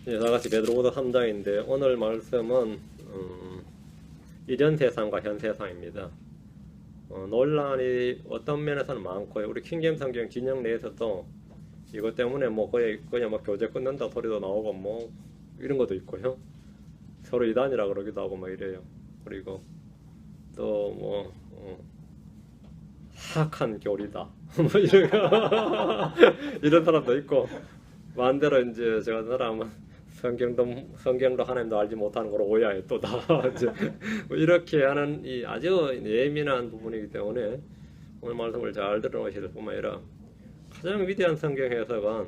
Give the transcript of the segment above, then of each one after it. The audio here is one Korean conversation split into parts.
예, 다같이 베드로후서 3장인데 오늘 말씀은 이전 세상과 현 세상입니다. 논란이 어떤 면에서는 많고요. 우리 킹제임 성경 진영 내에서도 이것 때문에 뭐 거의 그냥 뭐 교재 끊는다 소리도 나오고 뭐 이런 것도 있고요. 서로 이단이라 그러기도 하고 뭐 이래요. 그리고 또 뭐 사악한 교리다 뭐 이런 사람도 있고, 반대로 이제 제가 사람은 성경도 하나님도 알지 못하는 걸로 오해하여 또다 뭐 이렇게 하는 이 아주 예민한 부분이기 때문에 오늘 말씀을 잘 들어놓으실 뿐만 아니라 가장 위대한 성경 해석은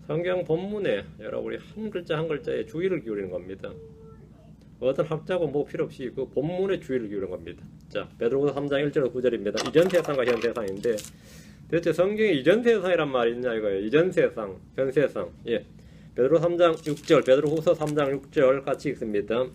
성경 본문에 여러분이 한 글자 한 글자에 주의를 기울이는 겁니다. 어떤 학자고 뭐 필요 없이 그 본문에 주의를 기울이는 겁니다. 자, 베드로후서 3장 1절 9절입니다. 이전 세상과 현 세상인데 대체 성경에 이전 세상이란 말이 있냐 이거예요. 이전 세상, 현 세상. 예. 베드로 3장 6절, 베드로후서 3장 6절 같이 읽습니다.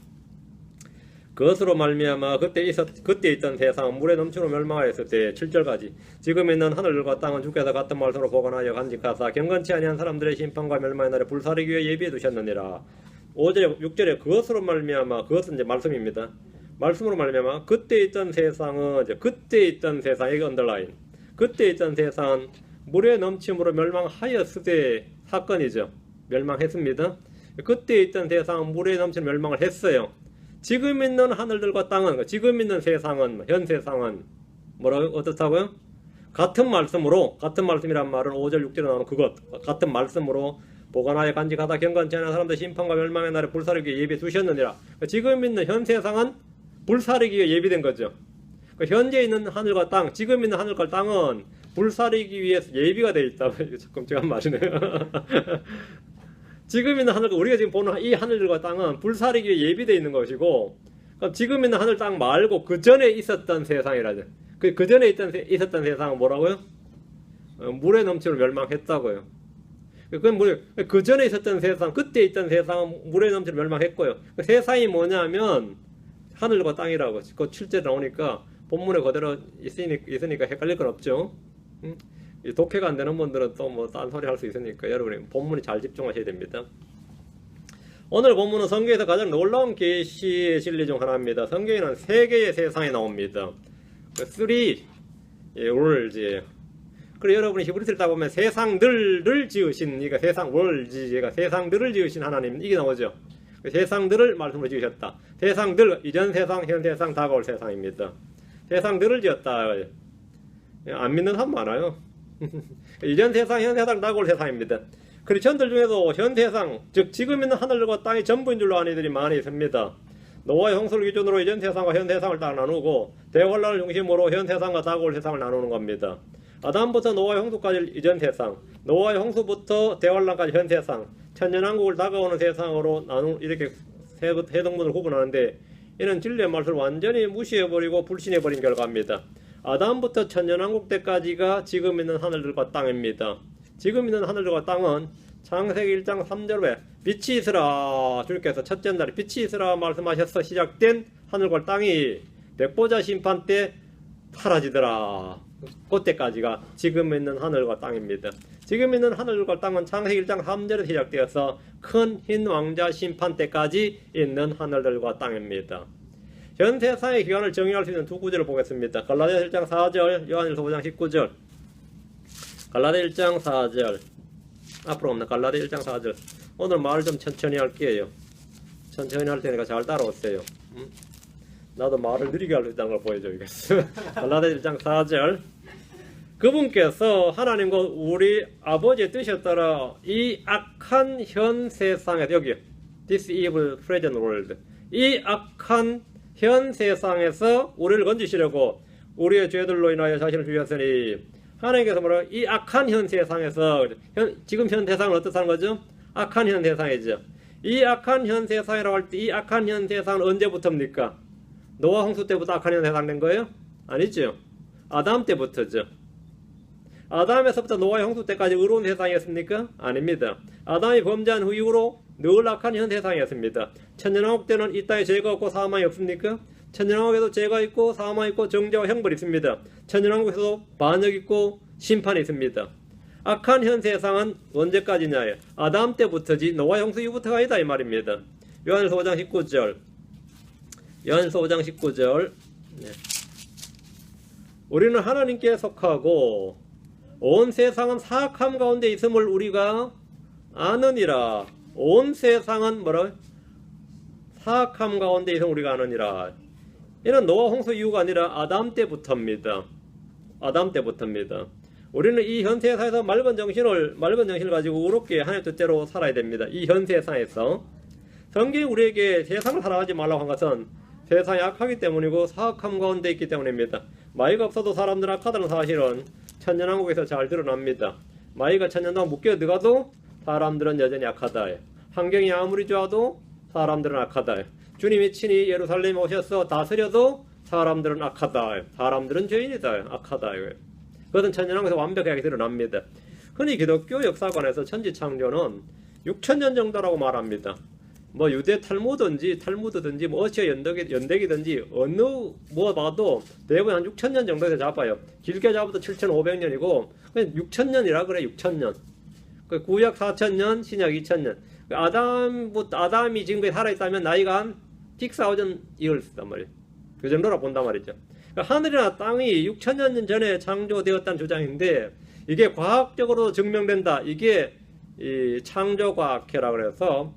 그것으로 말미암아 그때 있던 세상은 물에 넘치로 멸망하였을 때 7절까지 지금 있는 하늘과 땅은 주께서 같은 말씀으로 보관하여 간직하사 경건치 아니한 사람들의 심판과 멸망의 날에 불사르기 위해 예비해 두셨느니라. 5절에 6절에 그것으로 말미암아, 그것은 이제 말씀입니다. 말씀으로 말미암아 그때 있던 세상은 이제 그때 있던 세상, 이게 언더라인. 그때 있던 세상은 물에 넘침으로 멸망하였을 때 사건이죠. 멸망했습니다. 그때 있던 세상은 물에 넘치는 멸망을 했어요. 지금 있는 하늘들과 땅은, 지금 있는 세상은, 현 세상은 뭐라고 어떻다고요? 같은 말씀으로, 같은 말씀이란 말은 5절 6절에 나오는 그것, 같은 말씀으로 보관하여 간직하다 경건치 않은 사람들 심판과 멸망의 날에 불사르기 위해 예비해 두셨느니라. 지금 있는 현 세상은 불사르기 위해 예비된 거죠. 현재 있는 하늘과 땅, 지금 있는 하늘과 땅은 불사르기 위해서 예비가 되어 있다. 조금 제가 말이네요. 지금 있는 하늘과 우리가 지금 보는 이 하늘과 땅은 불사르기 위해 예비되어 있는 것이고, 그럼 지금 있는 하늘 땅 말고 그 전에 있었던 세상이라죠. 그 전에 있었던 세상은 뭐라고요? 물에 넘치로 멸망했다고요. 그건 뭐예요? 그 전에 있었던 세상, 그때 있던 세상은 물에 넘치로 멸망했고요. 그 세상이 뭐냐면 하늘과 땅이라고. 그 7절 나오니까 본문에 그대로 있으니까 헷갈릴 건 없죠. 독해가 안 되는 분들은 또 뭐 딴소리 할 수 있으니까 여러분이 본문에 잘 집중하셔야 됩니다. 오늘 본문은 성경에서 가장 놀라운 계시의 진리 중 하나입니다. 성경에는 3개의 세상이 나옵니다. 3 worlds. 그리고 여러분이 히브리서를 딱 보면 세상들을 지으신, 그러니까 세상 월지가 세상들을 지으신 하나님, 이게 나오죠. 세상들을 말씀으로 지으셨다. 세상들, 이전 세상, 현 세상, 다가올 세상입니다. 세상들을 지었다. 안 믿는 사람 많아요. 이전 세상, 현 세상, 다가올 세상입니다. 크리스천들 중에도 현 세상, 즉 지금 있는 하늘과 땅이 전부인 줄로 아는 이들이 많이 있습니다. 노아의 홍수를 기준으로 이전 세상과 현 세상을 딱 나누고 대환란을 중심으로 현 세상과 다가올 세상을 나누는 겁니다. 아담부터 노아의 홍수까지 이전 세상, 노아의 홍수부터 대환란까지 현 세상, 천년왕국을 다가오는 세상으로 이렇게 세 등분을 구분하는데, 이는 진리의 말씀을 완전히 무시해버리고 불신해버린 결과입니다. 아담부터 천년왕국 때까지가 지금 있는 하늘들과 땅입니다. 지금 있는 하늘들과 땅은 창세기 1장 3절에 빛이 있으라, 주님께서 첫째 날에 빛이 있으라 말씀하셔서 시작된 하늘과 땅이 백보자 심판 때 사라지더라. 그때까지가 지금 있는 하늘과 땅입니다. 지금 있는 하늘과 땅은 창세기 1장 3절에 시작되어서 큰 흰 왕자 심판 때까지 있는 하늘들과 땅입니다. 현 세상의 기간을 정의할 수 있는 두 구절을 보겠습니다. 갈라디아 1장 4절, 요한일서 5장 19절. 갈라디아 1장 4절. 앞으로 없나? 갈라디아 1장 4절. 오늘 말을 좀 천천히 할게요. 천천히 할 테니까 잘 따라오세요. 나도 말을 느리게 할 수 있다는 걸 보여줘야겠어. 갈라디아 1장 4절. 그분께서 하나님과 우리 아버지의 뜻에 따라 이 악한 현 세상에, 여기 This evil present world, 이 악한 현 세상에서 우리를 건지시려고 우리의 죄들로 인하여 자신을 주셨으니, 하나님께서 뭐라고? 이 악한 현 세상에서, 지금 현 세상은 어떻다는 거죠? 악한 현 세상이죠. 이 악한 현 세상이라고 할 때 이 악한 현 세상은 언제부터입니까? 노아 홍수 때부터 악한 현 세상 된 거예요? 아니죠. 아담 때부터죠. 아담에서부터 노아의 홍수 때까지 의로운 세상이었습니까? 아닙니다. 아담이 범죄한 후 이후로 늘 악한 현 세상이었습니다. 천년왕국 때는 이 땅에 죄가 없고 사망이 없습니까? 천년왕국에도 죄가 있고 사망이 있고 정죄와 형벌이 있습니다. 천년왕국에서도 반역 있고 심판이 있습니다. 악한 현 세상은 언제까지냐요? 아담 때부터지 노아 홍수 이후부터가 아니다 이 말입니다. 요한일서 5장 19절. 요한일서 5장 19절. 네. 우리는 하나님께 속하고 온 세상은 사악함 가운데 있음을 우리가 아느니라. 온 세상은 뭐라? 사악함 가운데 있음을 우리가 아느니라. 이는 노아 홍수 이후가 아니라 아담 때부터입니다. 아담 때부터입니다. 우리는 이 현 세상에서 맑은 정신을 가지고 의롭게 하나님 뜻대로 살아야 됩니다. 이 현 세상에서 성경이 우리에게 세상을 살아가지 말라고 한 것은 세상이 악하기 때문이고 사악함 가운데 있기 때문입니다. 마이가 없어도 사람들은 악하다는 사실은 천년왕국에서 잘 드러납니다. 마이가 천년 동안 묶여 들어가도 사람들은 여전히 악하다. 환경이 아무리 좋아도 사람들은 악하다. 주님이 친히 예루살렘에 오셔서 다스려도 사람들은 악하다. 사람들은 죄인이다. 악하다. 그것은 천년왕국에서 완벽하게 드러납니다. 흔히 기독교 역사관에서 천지창조는 6천년 정도라고 말합니다. 뭐 유대 탈무드든지 뭐 어시아 연대기든지 어느 뭐 봐도 대부분 한 6천년 정도에서 잡아요. 길게 잡아도 7,500년이고 6천년이라 그래. 6천년. 구약 4천년, 신약 2천년. 아담이 지금까지 살아있다면 나이가 한 6,000 years단 말이에요. 그 정도라 본단 말이죠. 하늘이나 땅이 6천년 전에 창조되었다는 주장인데 이게 과학적으로 증명된다. 이게 이 창조과학회라 그래서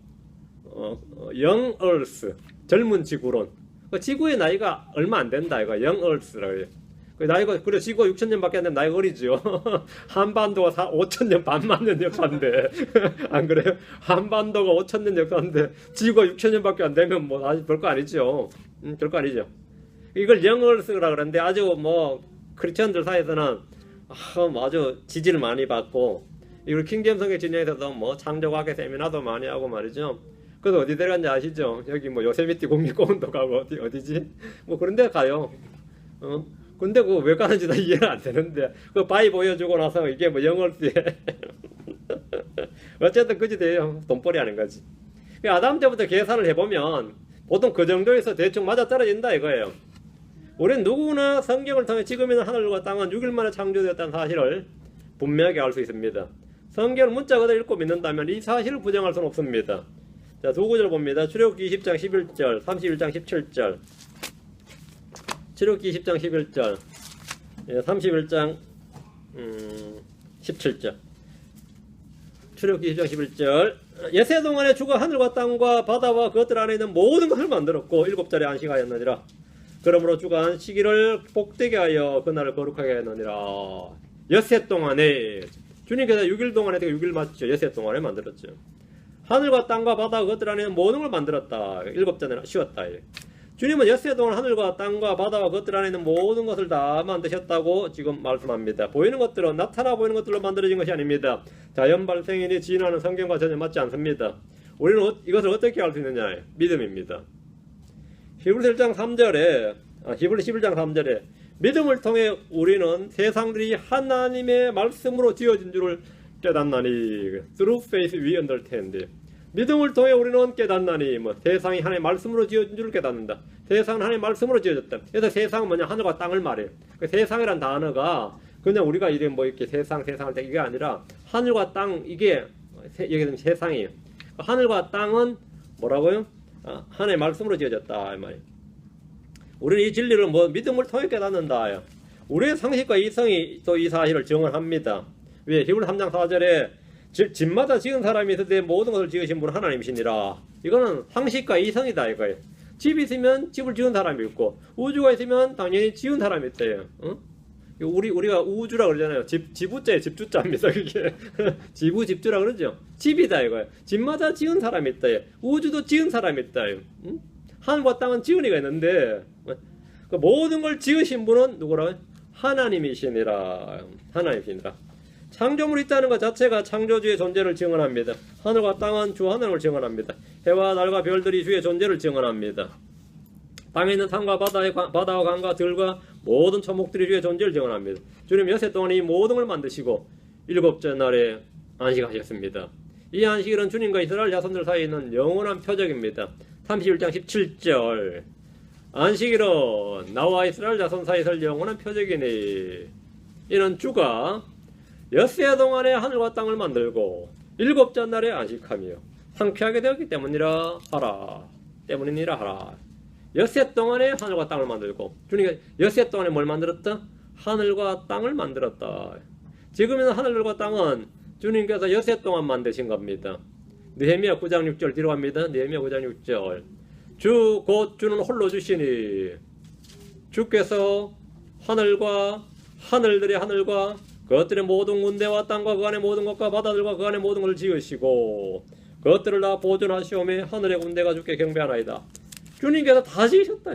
young earth, 젊은 지구론. 지구의 나이가 얼마 안 된다. 이거 young earth라고 해요. 나이가 그래 지구가 6천년밖에 안 되면 나이가 어리죠. 한반도가 5천년 반만 년 역사인데 안 그래요? 한반도가 5천년 역사인데 지구가 6천년밖에 안 되면 뭐 아직 별거 아니죠. 별거 아니죠. 이걸 영어를 쓰라 그러는데 아주 뭐 크리스천들 사이에서는 아주 지지를 많이 받고 이걸 킹제임스 성경 진영에서도 뭐 창조과학의 세미나도 많이 하고 말이죠. 그래서 어디 데려간지 아시죠? 여기 뭐 요세미티 국립공원도 가고 어디지? 뭐 그런 데 가요. 근데 그거 왜 가는지 나 이해가 안 되는데 그 바위 보여주고 나서 이게 뭐 영어를 쓰에 어쨌든 그지 돼요. 돈벌이 하는 거지. 아담 때부터 계산을 해보면 보통 그 정도에서 대충 맞아떨어진다 이거예요. 우리는 누구나 성경을 통해 지금 있는 하늘과 땅은 6일 만에 창조되었다는 사실을 분명하게 알 수 있습니다. 성경을 문자 그대로 읽고 믿는다면 이 사실을 부정할 수는 없습니다. 자, 두 구절 봅니다. 출애굽기 20장 11절, 31장 17절. 출애굽기 20장 11절, 31장 17절. 출애굽기 20장 11절. 예세 동안에 주가 하늘과 땅과 바다와 그것들 안에 있는 모든 것을 만들었고 7자리에 안식하였느니라. 그러므로 주가 안식일을 복되게 하여 그날을 거룩하게 하였느니라. 엿새 동안에 주님께서 6일 동안에 6일 맞죠. 엿새 동안에 만들었죠. 하늘과 땅과 바다 그것들 안에 모든 걸 만들었다. 7자리에 쉬었다. 주님은 엿새 동안 하늘과 땅과 바다와 그것들 안에 있는 모든 것을 다 만드셨다고 지금 말씀합니다. 보이는 것들은 나타나 보이는 것들로 만들어진 것이 아닙니다. 자연 발생이니 지인하는 성경과 전혀 맞지 않습니다. 우리는 이것을 어떻게 알 수 있느냐? 믿음입니다. 히브리서 1장 3절에 히브리서 11장 3절에 믿음을 통해 우리는 세상들이 하나님의 말씀으로 지어진 줄을 깨닫나니 through faith we understand. 믿음을 통해 우리는 깨닫나니 세상이 하나님의 말씀으로 지어진 줄을 깨닫는다. 세상은 하나님의 말씀으로 지어졌다. 그래서 세상은 뭐냐? 하늘과 땅을 말해요. 그 세상이란 단어가 그냥 우리가 이래 뭐 이렇게 세상을 때 이게 아니라 하늘과 땅 이게 여기는 세상이에요. 하늘과 땅은 뭐라고요? 하나님의 말씀으로 지어졌다 이 말이에요. 우리는 이 진리를 믿음을 통해 깨닫는다. 우리의 상식과 이성이 또 이 사실을 증언합니다. 왜? 히브리 3장 4절에 집마다 지은 사람이 있을 때 모든 것을 지으신 분은 하나님이시니라. 이거는 상식과 이성이다 이거예요. 집이 있으면 집을 지은 사람이 있고 우주가 있으면 당연히 지은 사람이 있대요. 우리가 우주라 그러잖아요. 지부자에 집주자입니다. 그게 지부 집주라 그러죠. 집이다 이거예요. 집마다 지은 사람이 있다. 우주도 지은 사람이 있다. 하늘과 땅은 지은 이가 있는데 그 모든 걸 지으신 분은 누구라? 하나님이시니라. 하나님이시니라. 창조물이 있다는 것 자체가 창조주의 존재를 증언합니다. 하늘과 땅은 주 하나님을 증언합니다. 해와 달과 별들이 주의 존재를 증언합니다. 땅에 있는 산과 바다와 강과 들과 모든 초목들이 주의 존재를 증언합니다. 주님 엿새 동안 이 모든 걸 만드시고 7째 날에 안식하셨습니다. 이 안식일은 주님과 이스라엘 자손들 사이에 있는 영원한 표적입니다. 31장 17절 안식일은 나와 이스라엘 자손 사이에 설 영원한 표적이니 이는 주가 엿새 동안에 하늘과 땅을 만들고 일곱째 날에 안식하며 상쾌하게 되었기 때문이라 하라. 때문이니라 하라. 엿새 동안에 하늘과 땅을 만들고, 주님이 엿새 동안에 뭘 만들었다? 하늘과 땅을 만들었다. 지금은 하늘과 땅은 주님께서 엿새 동안 만드신 겁니다. 느헤미야 9장 6절 뒤로 갑니다. 느헤미야 9장 6절. 주 곧 주는 홀로 주시니 주께서 하늘과 하늘들의 하늘과 그것들의 모든 군대와 땅과 그 안의 모든 것과 바다들과 그 안의 모든 것을 지으시고 그것들을 다 보존하시오매 하늘의 군대가 주께 경배하나이다. 주님께서 다 지으셨다.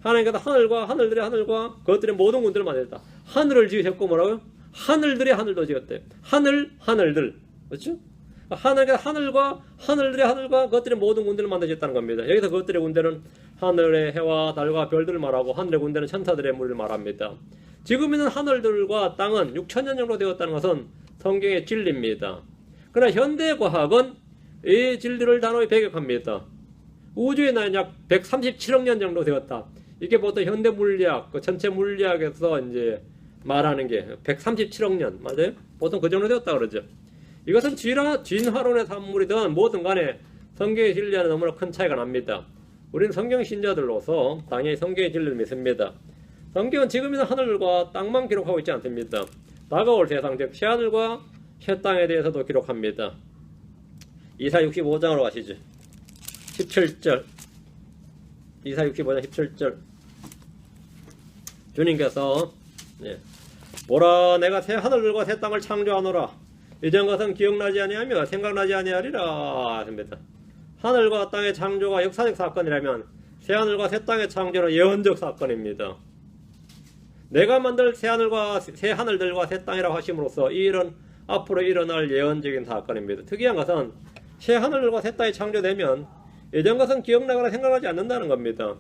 하나님께서 하늘과 하늘들의 하늘과 그것들의 모든 군대를 만들었다. 하늘을 지으셨고 뭐라고요? 하늘들의 하늘도 지었대요. 하늘들. 그렇죠? 하늘과 하늘들의 하늘과 그것들의 모든 군대를 만드셨다는 겁니다. 여기서 그것들의 군대는 하늘의 해와 달과 별들을 말하고 하늘의 군대는 천사들의 무리를 말합니다. 지금 있는 하늘들과 땅은 6천년 정도 되었다는 것은 성경의 진리입니다. 그러나 현대과학은 이 진리를 단호히 배격합니다. 우주의 나이는 약 137억 년 정도 되었다. 이게 보통 현대 물리학, 그 전체 물리학에서 이제 말하는 게 137억 년, 맞아요? 보통 그 정도 되었다 그러죠. 이것은 진화론의 산물이든 뭐든 간에 성경의 진리와는 너무나 큰 차이가 납니다. 우리는 성경 신자들로서 당연히 성경의 진리를 믿습니다. 성경은 지금 있는 하늘과 땅만 기록하고 있지 않습니다. 다가올 세상, 즉 새하늘과 새 땅에 대해서도 기록합니다. 이사 65장으로 가시죠. 17절. 이사 65장 17절. 주님께서 보라 내가 새 하늘들과 새 땅을 창조하노라. 이전 것은 기억나지 아니하며 생각나지 아니하리라 합니다. 하늘과 땅의 창조가 역사적 사건이라면 새하늘과 새 땅의 창조는 예언적 사건입니다. 내가 만들 새하늘들과 새 땅이라고 하심으로써 이 일은 앞으로 일어날 예언적인 사건입니다. 특이한 것은 새하늘들과 새 땅이 창조되면 예전 것은 기억나거나 생각나지 않는다는 겁니다.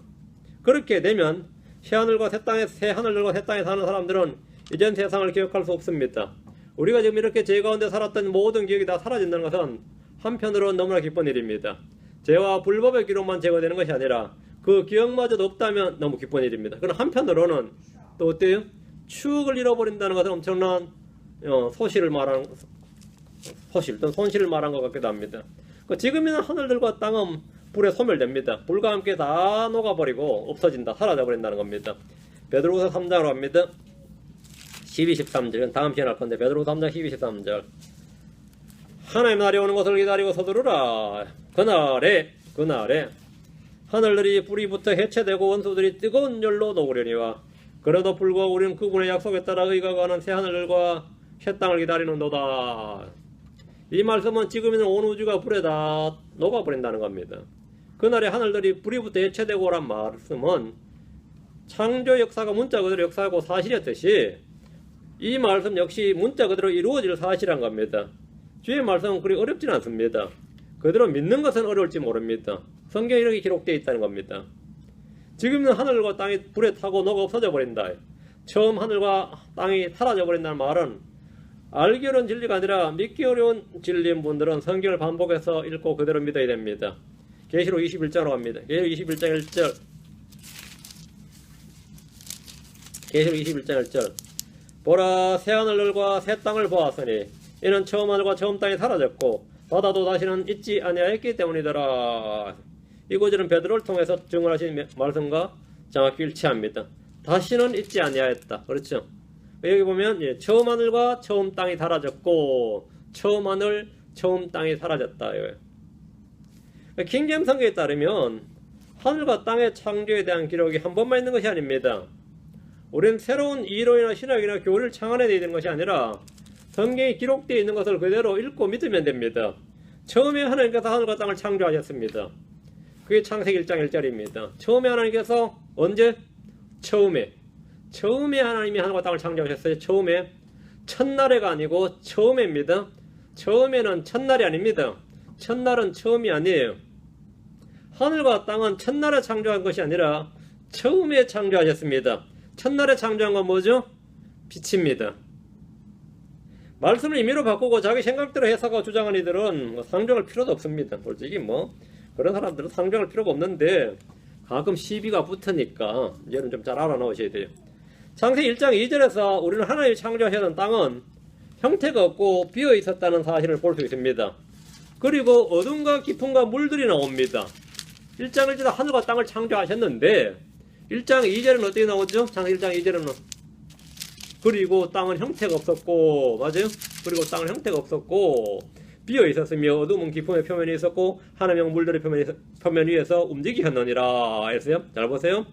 그렇게 되면 새하늘들과 새 땅에 사는 사람들은 이전 세상을 기억할 수 없습니다. 우리가 지금 이렇게 죄 가운데 살았던 모든 기억이 다 사라진다는 것은 한편으로는 너무나 기쁜 일입니다. 죄와 불법의 기록만 제거되는 것이 아니라 그 기억마저도 없다면 너무 기쁜 일입니다. 그러나 한편으로는 또 어때요? 추억을 잃어버린다는 것은 엄청난 손실을 말한 것 같기도 합니다. 지금 있는 하늘들과 땅은 불에 소멸됩니다. 불과 함께 다 녹아버리고 없어진다, 사라져버린다는 겁니다. 베드로후서 3장으로 갑니다. 12, 13절. 다음 시간 할 건데 베드로후서 3장 12, 13절. 하나님 날이 오는 것을 기다리고 서두르라. 그날에 하늘들이 불이 붙어 해체되고 원수들이 뜨거운 열로 녹으려니와 그래도 불구하고 우리는 그분의 약속에 따라 의가 가는 새 하늘들과 새 땅을 기다리는도다. 이 말씀은 지금 있는 온 우주가 불에 다 녹아버린다는 겁니다. 그날에 하늘들이 불이 붙어 해체되고 란 말씀은 창조 역사가 문자 그대로 역사하고 사실이었듯이 이 말씀 역시 문자 그대로 이루어질 사실한 겁니다. 주의 말씀은 그리 어렵진 않습니다. 그대로 믿는 것은 어려울지 모릅니다. 성경에 이렇게 기록되어 있다는 겁니다. 지금은 하늘과 땅이 불에 타고 녹아 없어져 버린다. 처음 하늘과 땅이 사라져 버린다는 말은 알기 어려운 진리가 아니라 믿기 어려운 진리인 분들은 성경을 반복해서 읽고 그대로 믿어야 됩니다. 계시록 21장으로 갑니다. 계시록 21장 1절. 계시록 21장 1절. 보라 새 하늘과 새 땅을 보았으니 이는 처음 하늘과 처음 땅이 사라졌고 바다도 다시는 있지 아니하였기 때문이더라. 이 구절은 베드로를 통해서 증언하신 말씀과 정확히 일치합니다. 다시는 있지 아니하였다. 그렇죠? 여기 보면 처음 하늘과 처음 땅이 사라졌고 처음 하늘, 처음 땅이 사라졌다. 킹제임스 성경에 따르면 하늘과 땅의 창조에 대한 기록이 한 번만 있는 것이 아닙니다. 우리는 새로운 이론이나 신학이나 교리를 창안해야 되는 것이 아니라 성경에 기록되어 있는 것을 그대로 읽고 믿으면 됩니다. 처음에 하나님께서 하늘과 땅을 창조하셨습니다. 그게 창세기 1장 1절입니다. 처음에 하나님께서 언제? 처음에 하나님이 하늘과 땅을 창조하셨어요. 처음에. 첫날에가 아니고 처음에입니다. 처음에는 첫날이 아닙니다. 첫날은 처음이 아니에요. 하늘과 땅은 첫날에 창조한 것이 아니라 처음에 창조하셨습니다. 첫날에 창조한 건 뭐죠? 빛입니다. 말씀을 임의로 바꾸고 자기 생각대로 해석하고 주장하는 이들은 상정할 필요도 없습니다. 솔직히 그런 사람들은 상정할 필요가 없는데 가끔 시비가 붙으니까 얘는 좀 잘 알아놓으셔야 돼요. 창세기 1장 2절에서 우리는 하나님이 창조하셨던 땅은 형태가 없고 비어 있었다는 사실을 볼 수 있습니다. 그리고 어둠과 깊음과 물들이 나옵니다. 1장 1절에 하늘과 땅을 창조하셨는데 1장 2절은 어떻게 나오죠? 창세기 1장 2절은 그리고 땅은 형태가 없었고, 맞아요? 그리고 땅은 형태가 없었고 비어 있었으며 어둠은 깊음의 표면에 있었고 하늘은 물들의 표면 위에서 움직이셨느니라 했어요. 잘 보세요.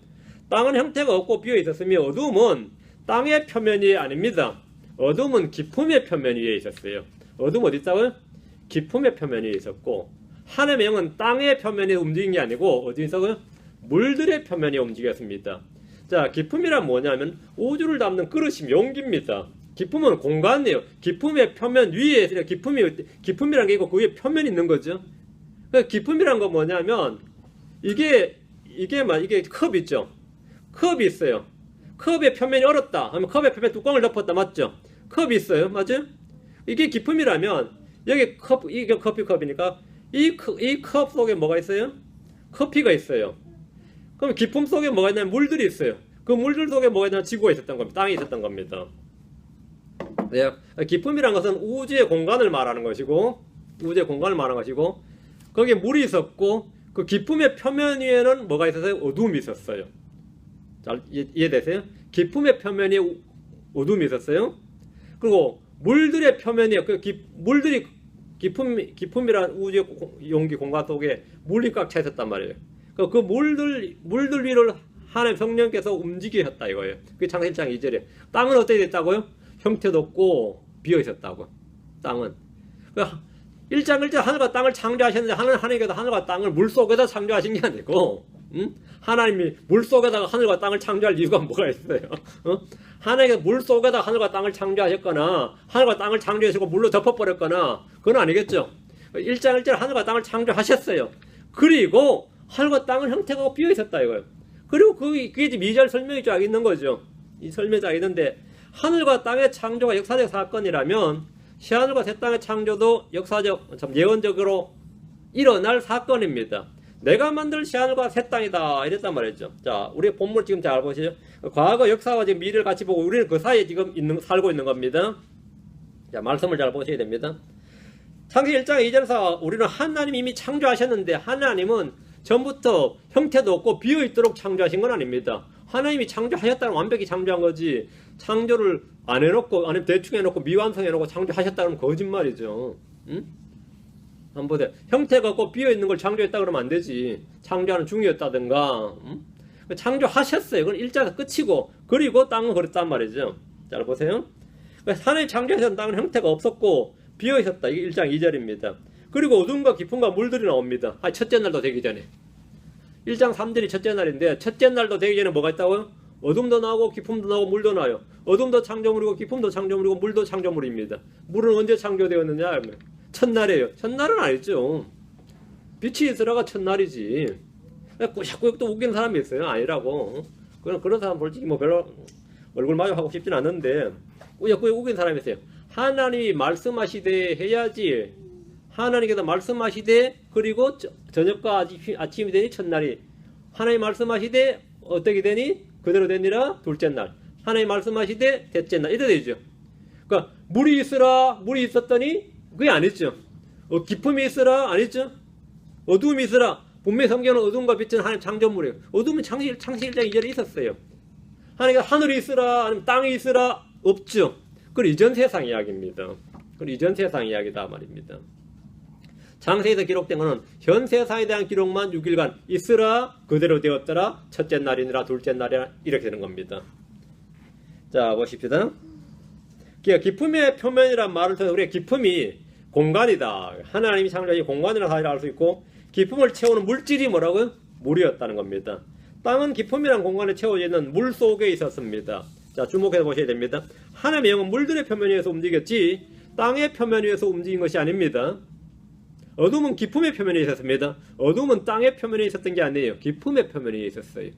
땅은 형태가 없고 비어 있었으며 어둠은 땅의 표면이 아닙니다. 어둠은 깊음의 표면 위에 있었어요. 어둠 어디 있다고요? 깊음의 표면 위에 있었고 하늘의 영은 땅의 표면에 움직인 게 아니고 어디 있었고요? 물들의 표면에 움직였습니다. 자, 깊음이란 뭐냐면 우주를 담는 그릇이 용기입니다. 깊음은 공간이에요. 깊음의 표면 위에 깊음이란 게 있고 그 위에 표면이 있는 거죠. 그러니까 깊음이란 건 뭐냐면 이게 컵 있죠. 컵이 있어요. 컵의 표면이 얼었다 하면 컵의 표면에 뚜껑을 덮었다, 맞죠? 컵이 있어요, 맞아요? 이게 깊음이라면 여기 이게 커피컵이니까 이 컵 속에 뭐가 있어요? 커피가 있어요. 그럼 깊음 속에 뭐가 있냐면 물들이 있어요. 그 물들 속에 뭐가 있냐면 지구가 있었던 겁니다. 땅이 있었던 겁니다. 네. 깊음이란 것은 우주의 공간을 말하는 것이고 거기에 물이 있었고 그 깊음의 표면 위에는 뭐가 있었어요? 어둠이 있었어요. 잘 이해되세요? 깊음의 표면에 어둠이 있었어요. 그리고 물들의 표면에 물들이 깊음이란 우주의 용기 공간 속에 물이 꽉 차 있었단 말이에요. 그 물들 위를 하나님 성령께서 움직이셨다 이거예요. 그게 창세기 1장 2절에. 땅은 어떻게 됐다고요? 형태도 없고 비어 있었다고. 땅은. 1장 1절 하늘과 땅을 창조하셨는데 하나님께서 하늘과 땅을 물 속에다 창조하신 게 아니고 하나님이 물 속에다가 하늘과 땅을 창조할 이유가 뭐가 있어요? 하나님께서 물 속에다 하늘과 땅을 창조하셨거나 하늘과 땅을 창조하시고 물로 덮어버렸거나 그건 아니겠죠. 1장 1절 하늘과 땅을 창조하셨어요. 그리고 하늘과 땅은 형태가 비어 있었다 이거예요. 그리고 그게 지금 2절 설명이 쫙 있는 거죠. 이 설명이 쫙 있는데 하늘과 땅의 창조가 역사적 사건이라면 새하늘과 새 땅의 창조도 역사적, 예언적으로 일어날 사건입니다. 내가 만들 새하늘과 새 땅이다 이랬단 말이죠. 자, 우리 본문 지금 잘 보시죠. 과거 역사와 지금 미래를 같이 보고 우리는 그 사이에 지금 살고 있는 겁니다. 자, 말씀을 잘 보셔야 됩니다. 창세기 1장 2절에서 우리는 하나님이 이미 창조하셨는데 하나님은 전부터 형태도 없고 비어있도록 창조하신 건 아닙니다. 하나님이 창조하셨다는 완벽히 창조한 거지 창조를 안 해놓고 아니면 대충 해놓고 미완성해놓고 창조하셨다는 거짓말이죠. 응? 한번 보세요. 형태가 없고 비어있는 걸 창조했다 그러면 안 되지. 창조하는 중이었다든가. 응? 창조하셨어요. 그건 일자가 끝이고 그리고 땅은 그랬단 말이죠. 잘 보세요. 하나님 창조하셨던 땅은 형태가 없었고 비어있었다. 이게 1장 2절입니다. 그리고 어둠과 깊음과 물들이 나옵니다. 첫째 날도 되기 전에. 1장 3절이 첫째 날인데 첫째 날도 되기 전에 뭐가 있다고요? 어둠도 나오고 깊음도 나오고 물도 나와요. 어둠도 창조물이고 깊음도 창조물이고 물도 창조물입니다. 물은 언제 창조되었느냐? 첫날이에요. 첫날은 아니죠. 빛이 있으라가 첫날이지. 자꾸 또 웃기는 사람이 있어요. 아니라고. 그런 사람 솔직히 뭐 별로 얼굴 마주하고 싶진 않은데 자꾸 웃기는 사람이 있어요. 하나님이 말씀하시되 해야지. 하나님께서 말씀하시되 그리고 저녁과 아침이 되니 첫날이 하나님 말씀하시되 어떻게 되니 그대로 되니라 둘째 날 하나님 말씀하시되 셋째 날 이래 되죠. 그러니까 물이 있으라 물이 있었더니 그게 아니죠. 깊음이 있으라 아니죠. 어둠이 있으라 분명히 성경은 어둠과 빛은 하나님 창조물이에요. 어둠은 창세기 1장 2절에 있었어요. 하나님께서 하늘이 있으라 아니면 땅이 있으라 없죠. 그건 이전 세상 이야기입니다. 그건 이전 세상 이야기다 말입니다. 창세기에서 기록된 것은 현 세상에 대한 기록만 6일간 있으라 그대로 되었더라 첫째 날이니라 둘째 날이라 이렇게 되는 겁니다. 자 보십시다. 깊음의 표면이란 말을 통해서 우리가 깊음이 공간이다. 하나님이 창조하신 공간이라는 사실을 알 수 있고 깊음을 채우는 물질이 뭐라고요? 물이었다는 겁니다. 땅은 깊음이란 공간에 채워져 있는 물 속에 있었습니다. 자 주목해서 보셔야 됩니다. 하나님의 영은 물들의 표면 위에서 움직였지 땅의 표면 위에서 움직인 것이 아닙니다. 어둠은 깊음의 표면에 있었습니다. 어둠은 땅의 표면에 있었던 게 아니에요. 깊음의 표면에 있었어요.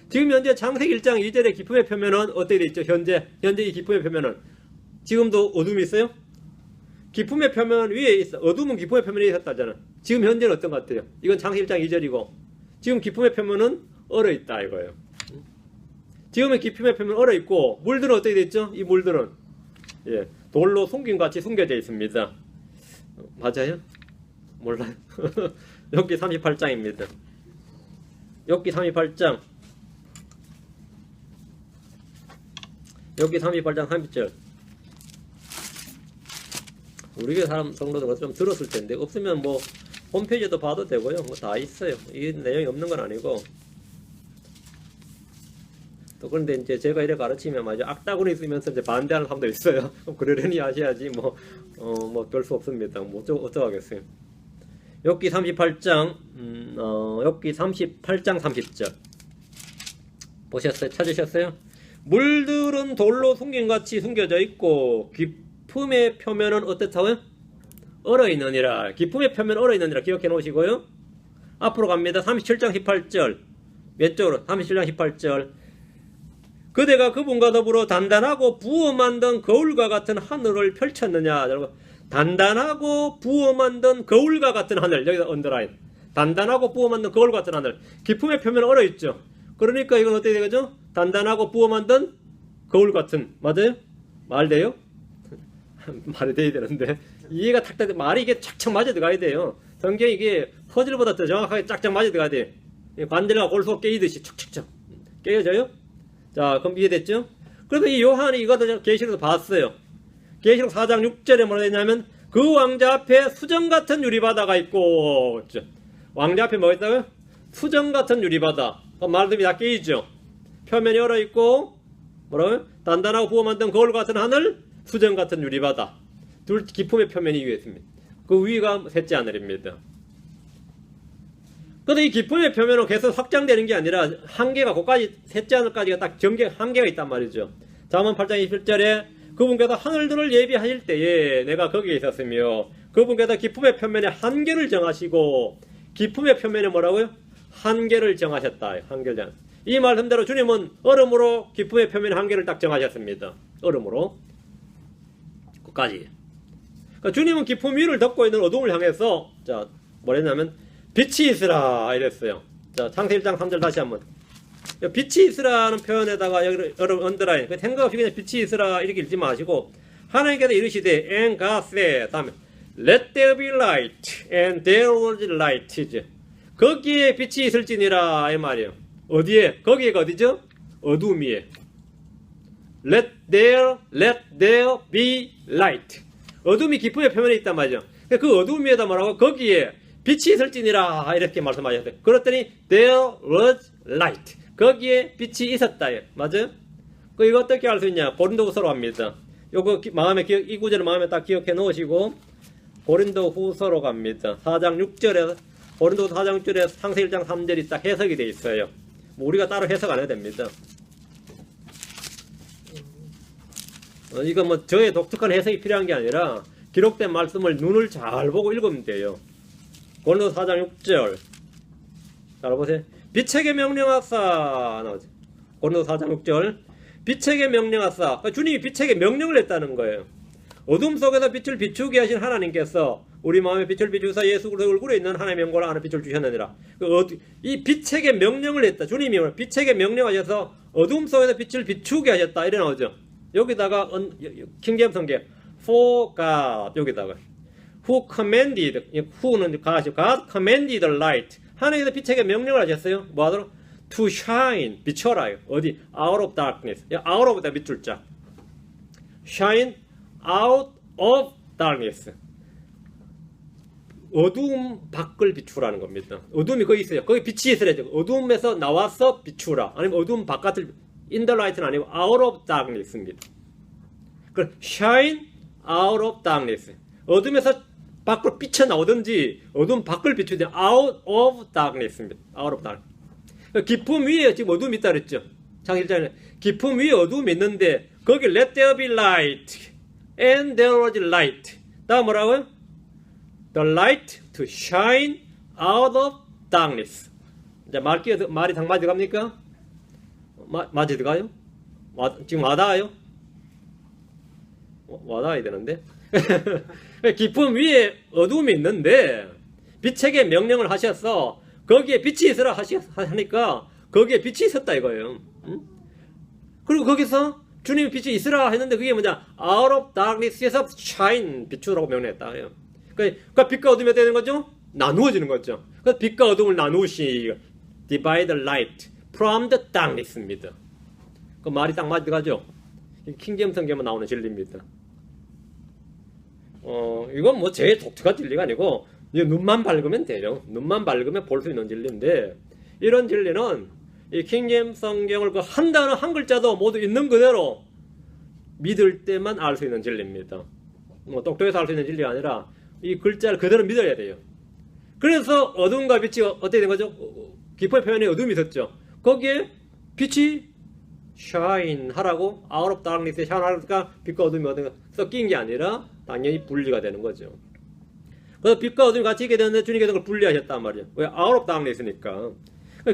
지금 현재 창세기 1장 2절의 깊음의 표면은 어떻게 되어 있죠? 현재 이 깊음의 표면은 지금도 어둠이 있어요? 깊음의 표면 위에 있어. 어둠은 깊음의 표면에 있었다잖아. 지금 현재는 어떤 것 같아요? 이건 창세기 1장 2절이고 지금 깊음의 표면은 얼어있다 이거예요. 지금의 깊음의 표면은 얼어있고 물들은 어떻게 되어 있죠? 이 물들은 돌로 숨김같이 숨겨져 있습니다. 맞아요? 몰라요. 욥기 38장입니다. 욥기 38장. 욥기 38장 30절. 우리 교회 사람 성도들은 좀 들었을 텐데 없으면 뭐 홈페이지도 봐도 되고요. 뭐 다 있어요. 이 내용이 없는 건 아니고. 또 그런데 이제 제가 이래 가르치면 아주 악다구니 쓰면서 이제 반대하는 사람도 있어요. 그러려니 하셔야지 뭐 별 수 없습니다. 뭐 어쩌겠어요. 욥기 38장 욥기 38장 30절 보셨어요? 찾으셨어요? 물들은 돌로 숨김같이 숨겨져 있고 기품의 표면은 어떻다고요? 얼어있느니라. 기품의 표면 얼어있느니라 기억해 놓으시고요. 앞으로 갑니다. 37장 18절 몇 절로? 37장 18절 그대가 그분과 더불어 단단하고 부어 만든 거울과 같은 하늘을 펼쳤느냐. 여러분, 단단하고 부어 만든 거울과 같은 하늘. 여기다 언더라인. 단단하고 부어 만든 거울 같은 하늘. 기품의 표면 얼어있죠. 그러니까 이건 어떻게 되겠죠? 단단하고 부어 만든 거울 같은. 맞아요? 말 돼요? 말이 돼야 되는데 이해가 탁탁 말이 이게 착착 맞아 들어가야 돼요. 성경이 이게 퍼즐보다 더 정확하게 짝짝 맞아 들어가야 돼요. 관절과 골수가 깨이듯이 촉촉촉 깨어져요? 자, 그럼 이해됐죠? 그래서 이 요한이 이것도 계시록에서 봤어요. 계시록 4장 6절에 뭐라 했냐면 그 왕자 앞에 수정 같은 유리바다가 있고, 왕자 앞에 뭐가 있다고요? 수정 같은 유리바다. 말들이 다 깨이죠. 표면이 얼어 있고 뭐라고요? 단단하고 부어 만든 거울 같은 하늘, 수정 같은 유리바다. 둘 기품의 표면이 위에 있습니다. 그 위가 셋째 하늘입니다. 근데 이 기품의 표면은 계속 확장되는 게 아니라 한계가 거기까지 셋째 하늘까지가 딱 한계가 있단 말이죠. 잠언 8장 21절에 그분께서 하늘들을 예비하실 때에 내가 거기에 있었으며 그분께서 기품의 표면에 한계를 정하시고 기품의 표면에 뭐라고요? 한계를 정하셨다. 한계를 정하셨다. 이 말씀대로 주님은 얼음으로 기품의 표면에 한계를 딱 정하셨습니다. 얼음으로 끝까지. 그러니까 주님은 기품 위를 덮고 있는 어둠을 향해서 자 뭐랬냐면 빛이 있으라 이랬어요. 자 창세기 1장 3절 다시 한번. 빛이 있으라는 표현에다가 여러분 언더라인 생각 없이 그냥 빛이 있으라 이렇게 읽지 마시고 하나님께서 이르시되 and God said 다음에 let there be light and there was light 거기에 빛이 있을지니라 이 말이에요. 어디에? 거기가 어디죠? 어둠 위에. let there be light. 어둠이 기쁨의 표면에 있단 말이죠. 그 어둠 위에다 뭐라고? 거기에 빛이 있을지니라 이렇게 말씀하셨어요. 그랬더니 there was light. 거기에 빛이 있었다. 맞아요? 그 이거 어떻게 알 수 있냐? 고린도후서로 합니다. 요거 마음에 이 구절을 마음에 딱 기억해 놓으시고 고린도후서로 갑니다. 4장 6절에 고린도후서 4장 6절에 창세기 1장 3절이 딱 해석이 돼 있어요. 뭐 우리가 따로 해석 안 해도 됩니다. 이거 뭐 저의 독특한 해석이 필요한 게 아니라 기록된 말씀을 눈을 잘 보고 읽으면 돼요. 고린도서 4장 6절 잘 보세요. 빛에게 명령하사 나오죠. 고린도서 4장 6절 빛에게 명령하사 그러니까 주님이 빛에게 명령을 했다는 거예요. 어둠 속에서 빛을 비추게 하신 하나님께서 우리 마음에 빛을 비추사 예수 그리스도 얼굴에 있는 하나님의 영광을 아는 빛을 주셨느니라. 이 빛에게 명령을 했다. 주님이 빛에게 명령하셔서 어둠 속에서 빛을 비추게 하셨다. 이래 나오죠. 여기다가 킹제임스 성경 for God 여기다가 who commanded who는 God commanded the light 하나님께서 빛에게 명령을 하셨어요. 뭐 하도록? to shine 비춰라. 어디? out of darkness out of 다 밑줄 자 shine out of darkness 어둠 밖을 비추라는 겁니다. 어둠이 거기 있어요. 거기 빛이 있으래죠. 어둠에서 나와서 비추라. 아니면 어둠 바깥을 in the light는 아니고 out of darkness입니다. 그 shine out of darkness 어둠에서 밖으로 비쳐 나오든지 어둠 밖을 비추든지 out of darkness입니다. out of darkness. 기품 위에 지금 어둠이 있다 그랬죠. 창세기에 기품 위에 어둠이 있는데 거기 let there be light and there was light. 다음 뭐라고요? The light to shine out of darkness. 이제 말이 당 맞아 갑니까? 맞아 들어가요? 지금 와닿아요? 와닿아야 되는데. 기품 위에 어둠이 있는데 빛에게 명령을 하셔서 거기에 빛이 있으라 하니까 거기에 빛이 있었다 이거예요. 응? 그리고 거기서 주님이 빛이 있으라 했는데 그게 뭐냐? out of darkness에서 shine, 비추라고 명령했다. 그러니까 빛과 어둠이 되는 거죠? 나누어지는 거죠. 그래서 빛과 어둠을 나누시, divide the light from the darkness입니다. 그 말이 딱 맞가죠? 킹제임스 성경에 나오는 진리입니다. 이건 뭐 제 독특한 진리가 아니고 눈만 밝으면 돼요. 눈만 밝으면 볼 수 있는 진리인데, 이런 진리는 이 킹제임스 성경을 그 한 단어 한 글자도 모두 있는 그대로 믿을 때만 알 수 있는 진리입니다. 뭐 똑똑해서 알 수 있는 진리가 아니라 이 글자를 그대로 믿어야 돼요. 그래서 어둠과 빛이 어떻게 된 거죠? 기포의 표현에 어둠이 있었죠. 거기에 빛이 shine 하라고 out of darkness에 shine 하니까 빛과 어둠이 어디가 섞인 게 아니라 당연히 분리가 되는 거죠. 그래서 빛과 어둠이 같이 있게 되는데 주님께서 그걸 분리하셨단 말이에요. 왜? out of darkness니까.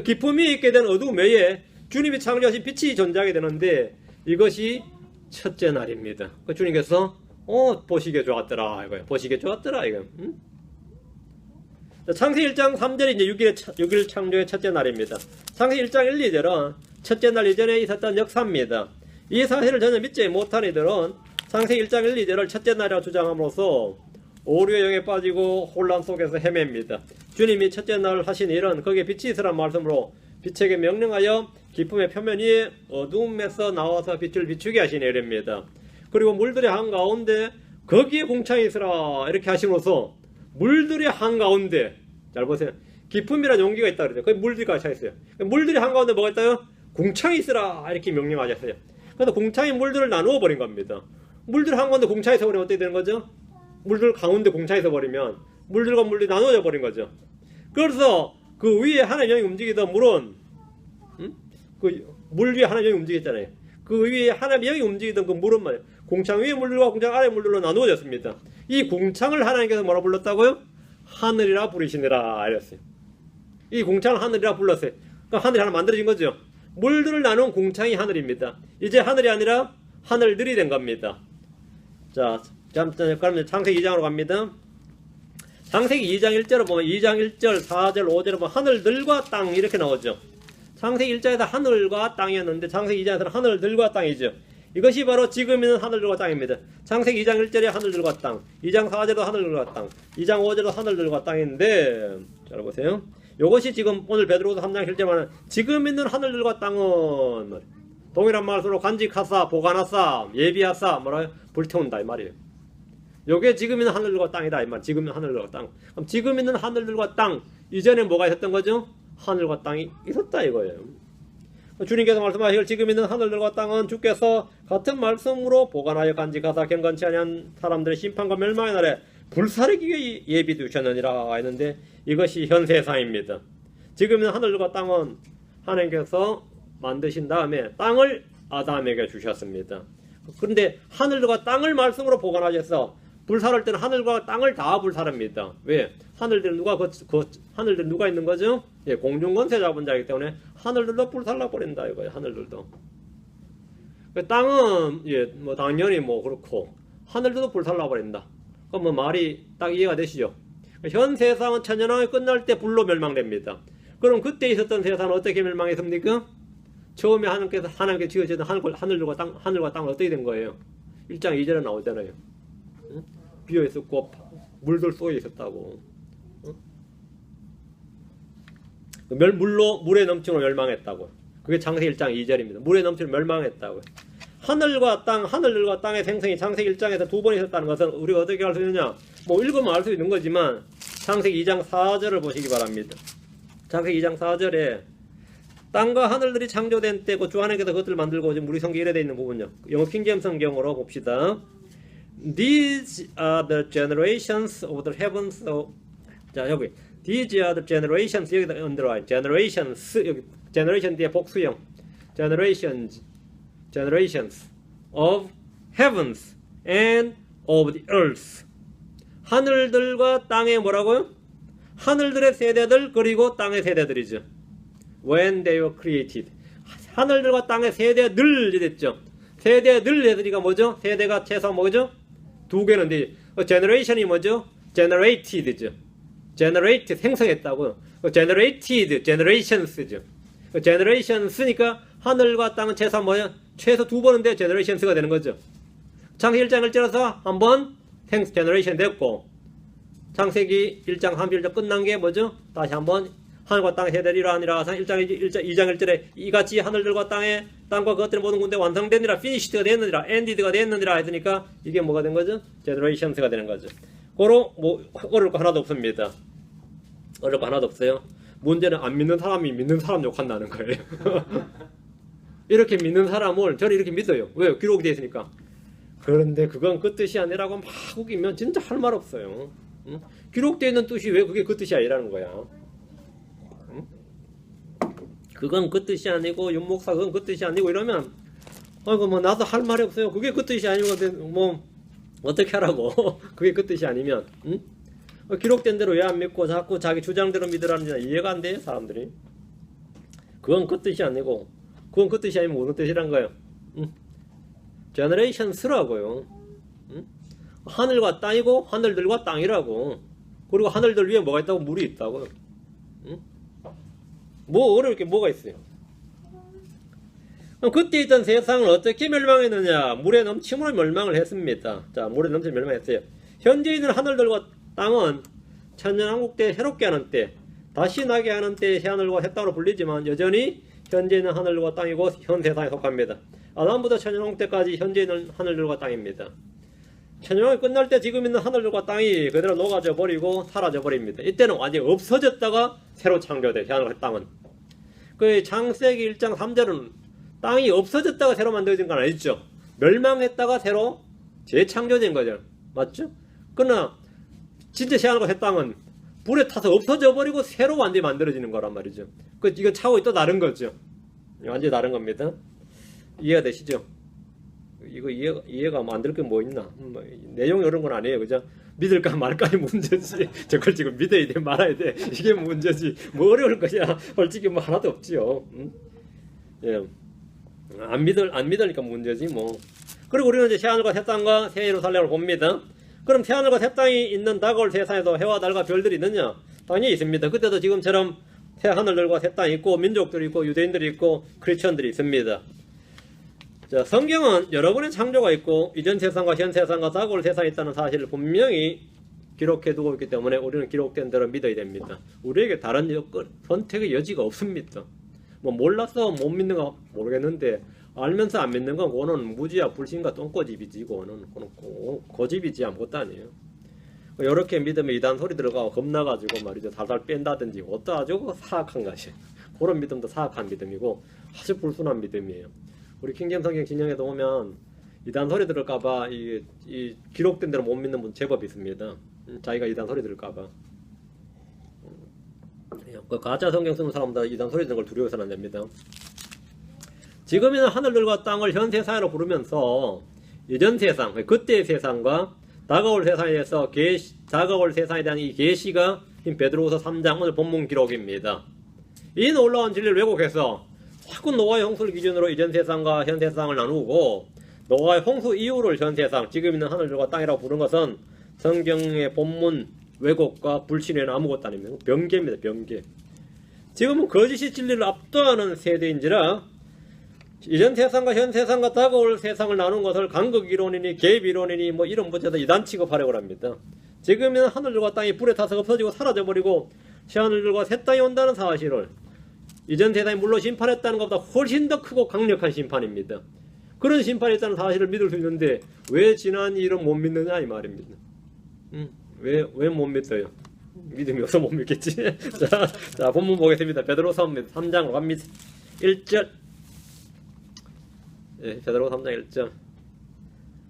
기쁨이 있게 된 어둠 외에 주님이 창조하신 빛이 존재하게 되는데 이것이 첫째 날입니다. 그 주님께서 보시기에 좋았더라 이거예요. 보시기에 좋았더라 이거. 창세기 1장 3절이 이제 6일 창조의 첫째 날입니다. 창세기 1장 1, 2절은 첫째 날 이전에 있었던 역사입니다. 이 사실을 전혀 믿지 못한 이들은 창세기 1장 1, 2절을 첫째 날이라고 주장함으로써 오류의 영에 빠지고 혼란 속에서 헤맵니다. 주님이 첫째 날 하신 일은 거기에 빛이 있으란 말씀으로 빛에게 명령하여 기쁨의 표면 위에 어둠에서 나와서 빛을 비추게 하신 일입니다. 그리고 물들의 한가운데 거기에 공창이 있으라 이렇게 하심으로써 물들의 한가운데, 잘 보세요. 기쁨이라는 용기가 있다 그러죠. 거기 물들이 갇혀 있어요. 물들의 한가운데 뭐가 있다요? 공창이 있으라 이렇게 명령하셨어요. 그래서 공창이 물들을 나누어 버린 겁니다. 물들 한가운데 공창이 있어버리면 어떻게 되는 거죠? 물들 가운데 공창이 있어버리면 물들과 물들이 나누어져 버린 거죠. 그래서 그 위에 하나님의 영이 움직이던 물은 그 물 위에 하나님의 영이 움직였잖아요. 그 위에 하나님의 영이 움직이던 그 물은 말이에요. 공창 위의 물들과 공창 아래 물들로 나누어졌습니다. 이 공창을 하나님께서 뭐라 불렀다고요? 하늘이라 부르시니라 이랬어요. 이 공창을 하늘이라 불렀어요. 그러니까 하늘이 하나 만들어진 거죠. 물들을 나눈 공창이 하늘입니다. 이제 하늘이 아니라 하늘들이 된 겁니다. 자, 그럼 창세기 2장으로 갑니다. 창세기 2장 1절을 보면 2장 1절, 4절, 5절을 보면 하늘들과 땅 이렇게 나오죠. 창세기 1장에서 하늘과 땅이었는데 창세기 2장에서는 하늘들과 땅이죠. 이것이 바로 지금 있는 하늘들과 땅입니다. 창세기 2장 1절에 하늘들과 땅, 2장 4절도 하늘들과 땅, 2장 5절도 하늘들과 땅인데, 잘 보세요. 이것이 지금 오늘 베드로후서 3장 7절에 말하는 지금 있는 하늘들과 땅은 동일한 말씀으로 간직하사, 보관하사, 예비하사, 뭐라요? 불태운다 이 말이에요. 요게 지금 있는 하늘들과 땅이다 이 말. 지금 있는 하늘들과 땅. 그럼 지금 있는 하늘들과 땅 이전에 뭐가 있었던 거죠? 하늘과 땅이 있었다 이거예요. 주님께서 말씀하시길 지금 있는 하늘들과 땅은 주께서 같은 말씀으로 보관하여 간직하사 경건치 아니한 사람들의 심판과 멸망의 날에 불사르기 위해 예비두셨느니라 했는데 이것이 현 세상입니다. 지금 있는 하늘들과 땅은 하나님께서 만드신 다음에 땅을 아담에게 주셨습니다. 그런데 하늘과 땅을 말씀으로 보관하셔서 불사를 때는 하늘과 땅을 다 불사릅니다. 왜? 하늘들 하늘들 누가 있는 거죠? 예, 공중권세 잡은 자이기 때문에 하늘들도 불살라 버린다 이거예요. 하늘들도. 땅은 예, 뭐 당연히 뭐 그렇고 하늘들도 불살라 버린다. 그럼 뭐 말이 딱 이해가 되시죠? 현 세상은 천년왕이 끝날 때 불로 멸망됩니다. 그럼 그때 있었던 세상은 어떻게 멸망했습니까? 처음에 하나님께 지어진 하늘과 땅은 어떻게 된 거예요? 1장 2절에 나오잖아요. 응? 비어 있었고 물들 쏘여 있었다고. 응? 물에 넘치로 멸망했다고. 그게 창세기 1장 2절입니다. 물에 넘치로 멸망했다고. 하늘들과 땅의 생성이 창세기 1장에서 두 번 있었다는 것은 우리가 어떻게 알 수 있느냐? 뭐 읽으면 알 수 있는 거지만 창세기 2장 4절을 보시기 바랍니다. 창세기 2장 4절에 땅과 하늘들이 창조된 때고 주 하나님께서 그것들을 만들고 지금 우리 성경에 되어 있는 부분요. 영어 킹제임스 성경으로 봅시다. These are the generations of the heavens. 자 여기 These are the generations 여기다 underline. Generations 여기 generation 뒤에 복수형. Generations of heavens and of the earth. 하늘들과 땅의 뭐라고요? 하늘들의 세대들 그리고 땅의 세대들이죠. When they were created. 하늘들과 땅의 세대들 이랬죠. 세대들 세대가 뭐죠? 세대가 최소 뭐죠? 두 개는데 generation이 뭐죠? generated죠. generate 생성했다고요. generated generations죠. generations니까 하늘과 땅은 최소 뭐예요? 최소 2번은 돼 제너레이션스가 되는 거죠. 창세기 1장 1절에서 한번 생 제너레이션 됐고, 창세기 1장 3절 끝난 게 뭐죠? 다시 한번 하늘과 땅의 세대리라 하니라. 2장 1절에 이같이 하늘들과 땅과 그것들의 모든 군대 완성되니라. finished가 됐느니라. ended가 됐느니라 했으니까 이게 뭐가 된 거죠? generations가 되는 거죠. 그로 뭐 어려울 거 하나도 없습니다. 어려울 거 하나도 없어요. 문제는 안 믿는 사람이 믿는 사람 욕한다는 거예요. 이렇게 믿는 사람을 저는 이렇게 믿어요. 왜요? 기록이 되어 있으니까. 그런데 그건 그 뜻이 아니라고 막 우기면 진짜 할 말 없어요. 응? 기록되어 있는 뜻이 왜 그게 그 뜻이 아니라는 거야. 응? 그건 그 뜻이 아니고 윤목사 그건 그 뜻이 아니고 이러면 아이고 뭐 나도 할 말이 없어요. 그게 그 뜻이 아니고 뭐 어떻게 하라고. 그게 그 뜻이 아니면 응? 기록된 대로 왜 안 믿고 자꾸 자기 주장대로 믿으라는 이해가 안 돼요 사람들이. 그건 그 뜻이 아니고 그건 그 뜻이 아니면 무슨 뜻이란 거예요. 응? 제너레이션스라고요. 응? 하늘과 땅이고 하늘들과 땅이라고. 그리고 하늘들 위에 뭐가 있다고? 물이 있다고. 응? 뭐 어려울 게 뭐가 있어요. 그럼 그때 있던 세상을 어떻게 멸망했느냐? 물에 넘침으로 멸망을 했습니다. 자, 물에 넘쳐 멸망했어요. 현재 있는 하늘들과 땅은 천년왕국 때 새롭게 하는 때, 다시 나게 하는 때 새하늘과 새 땅으로 불리지만 여전히 현재 있는 하늘과 땅이고 현 세상에 속합니다. 아담부터 천년왕국 때까지 현재 있는 하늘들과 땅입니다. 천년왕국이 끝날 때 지금 있는 하늘들과 땅이 그대로 녹아져 버리고 사라져 버립니다. 이때는 완전히 없어졌다가 새로 창조돼요. 새하늘과 땅은. 그 창세기 1장 3절은 땅이 없어졌다가 새로 만들어진 건 아니죠. 멸망했다가 새로 재창조된 거죠. 맞죠? 그러나 진짜 새하늘과 새 땅은 불에 타서 없어져 버리고 새로 완전히 만들어지는 거란 말이죠. 이건 차원이 또 다른 거죠. 완전히 다른 겁니다. 이해가 되시죠? 이거 이해가 안 될 게 뭐 있나? 내용이 이런 건 아니에요. 그죠? 믿을까 말까의 문제지. 저걸 지금 믿어야 돼, 말아야 돼. 이게 문제지. 뭐 어려울 것이야. 솔직히 뭐 하나도 없지요. 예. 안 믿으니까 문제지 뭐. 그리고 우리는 이제 새하늘과 새 땅과 새 예루살렘을 봅니다. 그럼 새하늘과 새 땅이 있는 다가올 세상에도 해와 달과 별들이 있느냐? 당연히 있습니다. 그때도 지금처럼 새하늘들과 새 땅이 있고 민족들이 있고 유대인들이 있고 크리스천들이 있습니다. 자, 성경은 여러 번의 창조가 있고 이전 세상과 현 세상과 다가올 세상이 있다는 사실을 분명히 기록해 두고 있기 때문에 우리는 기록된 대로 믿어야 됩니다. 우리에게 다른 선택의 여지가 없습니다. 뭐 몰라서 못 믿는 거 모르겠는데 알면서 안 믿는 건 그거는 무지야 불신과 똥꼬집이지. 그거는 고집이지 아무것도 아니에요. 이렇게 믿으면 이단 소리 들어가고 겁나가지고 말이죠. 달달 뺀다든지 어떠하죠? 사악한 것이. 그런 믿음도 사악한 믿음이고 아주 불순한 믿음이에요. 우리 킹잼 성경 진영에도 오면 이단 소리 들을까봐 이 기록된 대로 못 믿는 분 제법 있습니다. 자기가 이단 소리 들을까봐. 그 가짜 성경 쓰는 사람들 이단 소리 듣는 걸 두려워서는 안 됩니다. 지금은 하늘들과 땅을 현 세상으로 부르면서 예전 세상, 그때의 세상과 다가올 세상에 대해서 다가올 세상에 대한 이 계시가 베드로후서 3장 오늘 본문 기록입니다. 이 놀라운 진리를 왜곡해서 자꾸 노아의 홍수를 기준으로 이전 세상과 현 세상을 나누고 노아의 홍수 이후를 현 세상, 지금 있는 하늘들과 땅이라고 부른 것은 성경의 본문 왜곡과 불신에는 아무것도 아닙니다. 변개입니다. 변개. 지금은 거짓이 진리를 압도하는 세대인지라 이전 세상과 현 세상과 다가올 세상을 나눈 것을 간극 이론이니 개입 이론이니 뭐 이런 문제도 이단 취급하려고 합니다. 지금은 하늘들과 땅이 불에 타서 없어지고 사라져버리고 새하늘들과 새 땅이 온다는 사실을 이전 세상이 물론 심판했다는 것보다 훨씬 더 크고 강력한 심판입니다. 그런 심판이 있다는 사실을 믿을 수 있는데 왜 지난 일은 못 믿느냐 이 말입니다. 왜 못 믿어요? 믿음이 없어 못 믿겠지. 자 본문 보겠습니다. 베드로서 3장으로 갑니다. 1절. 예, 베드로서 3장 1절.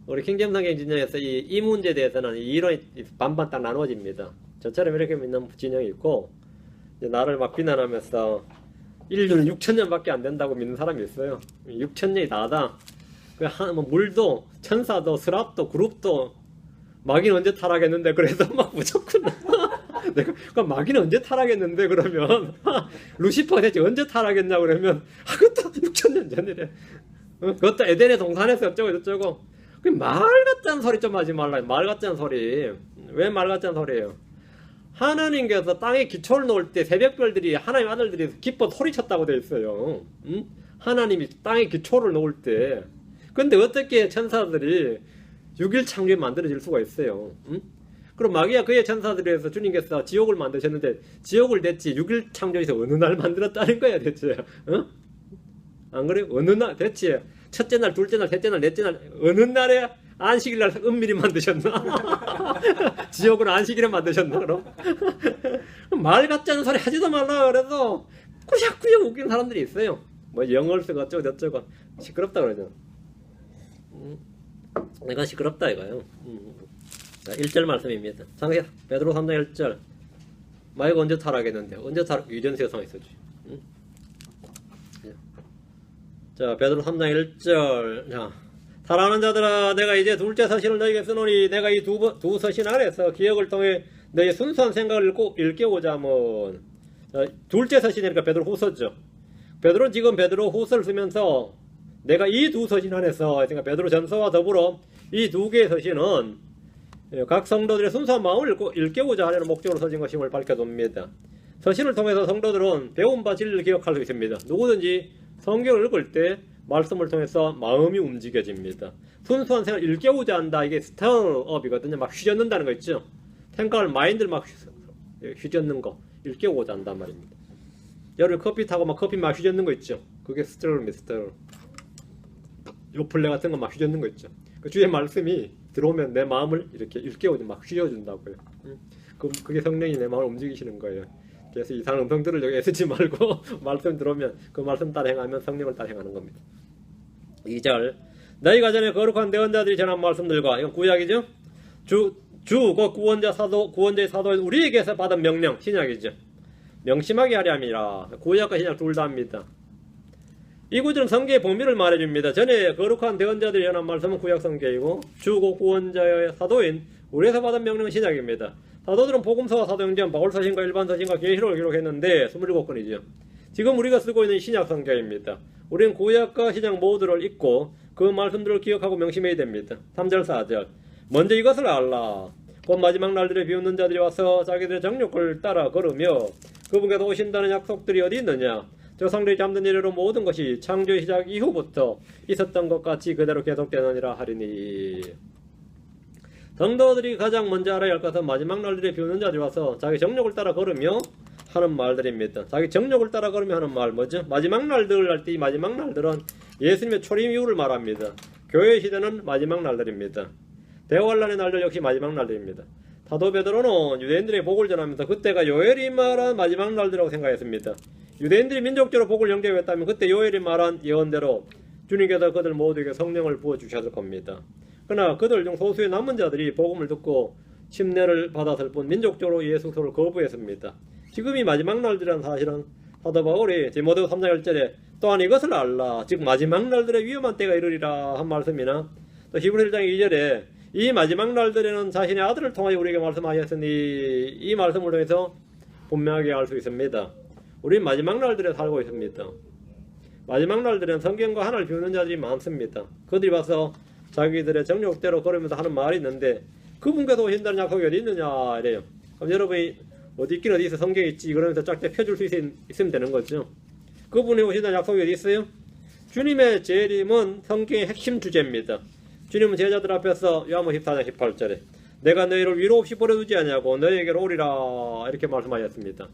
우리 킹잼 성경 진영에서 이 문제에 대해서는 이 이론이 반반 딱 나눠집니다. 저처럼 이렇게 믿는 진영이 있고 이제 나를 막 비난하면서 인류는 6,000년밖에 안 된다고 믿는 사람이 있어요. 6,000년이 다하다. 뭐 물도 천사도 스랍도 그룹도 마귀는 언제 타락했는데 그래서 막 무조건 내가 그럼 마귀는 언제 타락했는데 그러면 루시퍼가 대체 언제 타락했냐 그러면 그것도 6,000년 전이래. 그것도 에덴의 동산에서 어쩌고 저쩌고. 그 말 같지 않은 소리 좀 하지 말라. 말 같지 않은 소리. 왜 말 같지 않은 소리예요? 하나님께서 땅에 기초를 놓을 때 새벽별들이 하나님 아들들이 기뻐 소리쳤다고 되어 있어요. 하나님이 땅에 기초를 놓을 때. 근데 어떻게 천사들이 6일 창조에 만들어질 수가 있어요? 응? 그럼 마귀와 그의 천사들에서 주님께서 지옥을 만드셨는데 지옥을 대체 6일 창조에서 어느 날 만들었다는 거야 대체? 어? 안 그래요? 어느 날 대체 첫째 날, 둘째 날, 셋째 날, 넷째 날 어느 날에 안식일 날 은밀히 만드셨나? 지옥을 안식일에 만드셨나 그럼? 말 같지 않은 소리 하지도 말라 그래서 꾸역꾸역 웃기는 사람들이 있어요. 뭐 영어를 쓰고 어쩌고 저쩌고 시끄럽다 그러죠. 내가 시끄럽다 이거요. 자, 1절 말씀입니다. 창세기 베드로 3장 1절. 마귀가 언제 타락했는데? 언제 타락? 이전 세상에 있었지. 자, 베드로 3장 1절. 자, 사랑하는 자들아, 내가 이제 둘째 서신을 너희에게 쓰노니 내가 이 두 서신 안에서 기억을 통해 너희 순수한 생각을 일깨우고자 하면. 자, 둘째 서신이니까 베드로 후서죠. 베드로는 지금 베드로 후서를 쓰면서 내가 이 두 서신 안에서, 그러니까 베드로 전서와 더불어 이 두 개의 서신은 각 성도들의 순수한 마음을 일깨우자 하려는 목적으로 써진 것임을 밝혀둡니다. 서신을 통해서 성도들은 배운 바 진리를 기억할 수 있습니다. 누구든지 성경을 읽을 때 말씀을 통해서 마음이 움직여집니다. 순수한 생각을 일깨우자 한다. 이게 스타트업이거든요. 막 휘젓는다는 거 있죠. 생각을 마인드를 막 휘젓는 거 일깨우고자 한단 말입니다. 여러분 커피 타고 막 커피 막 휘젓는 거 있죠. 그게 스타트업입니다. 스타트업. 요플레 같은 거 막 휘젓는 거 있죠. 그 주의 말씀이 들어오면 내 마음을 이렇게 일깨우지 막 휘어준다고요. 그게 성령이 내 마음을 움직이시는 거예요. 그래서 이상한 음성 들으려고 애쓰지 말고 말씀 들어오면 그 말씀 따라 행하면 성령을 따라 행하는 겁니다. 2절 너희가 전에 거룩한 대언자들이 전한 말씀들과 이건 구약이죠. 그 구원자 사도 구원자의 사도인 우리에게서 받은 명령 신약이죠. 명심하게 하려 함이라. 구약과 신약 둘 다 합니다. 이 구절은 성경의 범위를 말해줍니다. 전에 거룩한 대언자들이 전한 말씀은 구약 성경이고 주고 구원자의 사도인 우리에서 받은 명령은 신약입니다. 사도들은 복음서와 사도행전, 바울서신과 일반서신과 계시록을 기록했는데 27권이죠. 지금 우리가 쓰고 있는 신약 성경입니다. 우리는 구약과 신약 모두를 읽고 그 말씀들을 기억하고 명심해야 됩니다. 3절 4절 먼저 이것을 알라. 곧 마지막 날들에 비웃는 자들이 와서 자기들의 정욕을 따라 걸으며 그분께서 오신다는 약속들이 어디 있느냐. 조상들이 잠든 이래로 모든 것이 창조의 시작 이후부터 있었던 것 같이 그대로 계속되느니라 하리니. 성도들이 가장 먼저 알아야 할 것은 마지막 날들에 비웃는 자들이 와서 자기 정욕을 따라 걸으며 하는 말들입니다. 자기 정욕을 따라 걸으며 하는 말 뭐죠? 마지막 날들 할 때 이 마지막 날들은 예수님의 초림 이후를 말합니다. 교회 시대는 마지막 날들입니다. 대환란의 날들 역시 마지막 날들입니다. 사도 베드로는 유대인들의 복을 전하면서 그때가 요엘이 말한 마지막 날들이라고 생각했습니다. 유대인들이 민족적으로 복을 영접했다면 그때 요엘이 말한 예언대로 주님께서 그들 모두에게 성령을 부어주셨을 겁니다. 그러나 그들 중 소수의 남은 자들이 복음을 듣고 침례를 받았을 뿐 민족적으로 예수를 거부했습니다. 지금이 마지막 날들이라는 사실은 사도 바울이 디모데후 3장 1절에 또한 이것을 알라. 즉 마지막 날들의 위험한 때가 이르리라 한 말씀이나 또 히브리 1장 2절에 이 마지막 날들에는 자신의 아들을 통하여 우리에게 말씀하셨으니 이 말씀을 통해서 분명하게 알 수 있습니다. 우리는 마지막 날들에 살고 있습니다. 마지막 날들에는 성경과 하나를 비우는 자들이 많습니다. 그들이 와서 자기들의 정욕대로 걸으면서 하는 말이 있는데 그분께서 오신다는 약속이 어디 있느냐 이래요. 그럼 여러분이 어디 있긴 어디 있어 성경에 있지 그러면서 짝대 펴줄 수 있으면 되는 거죠. 그분이 오신다는 약속이 어디 있어요? 주님의 재림은 성경의 핵심 주제입니다. 주님은 제자들 앞에서 요한복음 14장 18절에 내가 너희를 위로 없이 버려두지 않냐고 너희에게로 오리라 이렇게 말씀하셨습니다.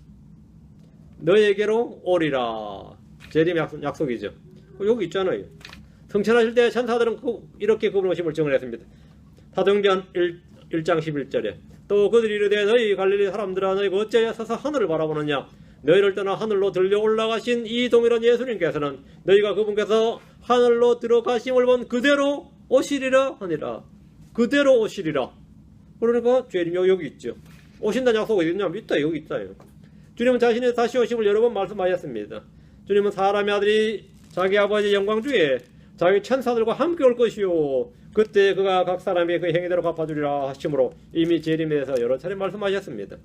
너희에게로 오리라 재림 약속이죠. 여기 있잖아요. 성천하실 때 천사들은 이렇게 그분 오심을 증언했습니다. 사도행전 1장 11절에 또 그들이 이르되 너희 갈릴리 사람들아 너희가 어찌하여 서서 하늘을 바라보느냐 너희를 떠나 하늘로 들려 올라가신 이 동일한 예수님께서는 너희가 그분께서 하늘로 들어가심을 본 그대로 오시리라 하니라. 그대로 오시리라. 그러니까 주님 여기 있죠. 오신다는 약속이 있냐면 있다 여기 있다요. 주님은 자신의 다시 오심을 여러 번 말씀하셨습니다. 주님은 사람의 아들이 자기 아버지 영광 중에 자기 천사들과 함께 올 것이요 그때 그가 각 사람이 그 행위대로 갚아주리라 하심으로 이미 재림에 대해서 여러 차례 말씀하셨습니다.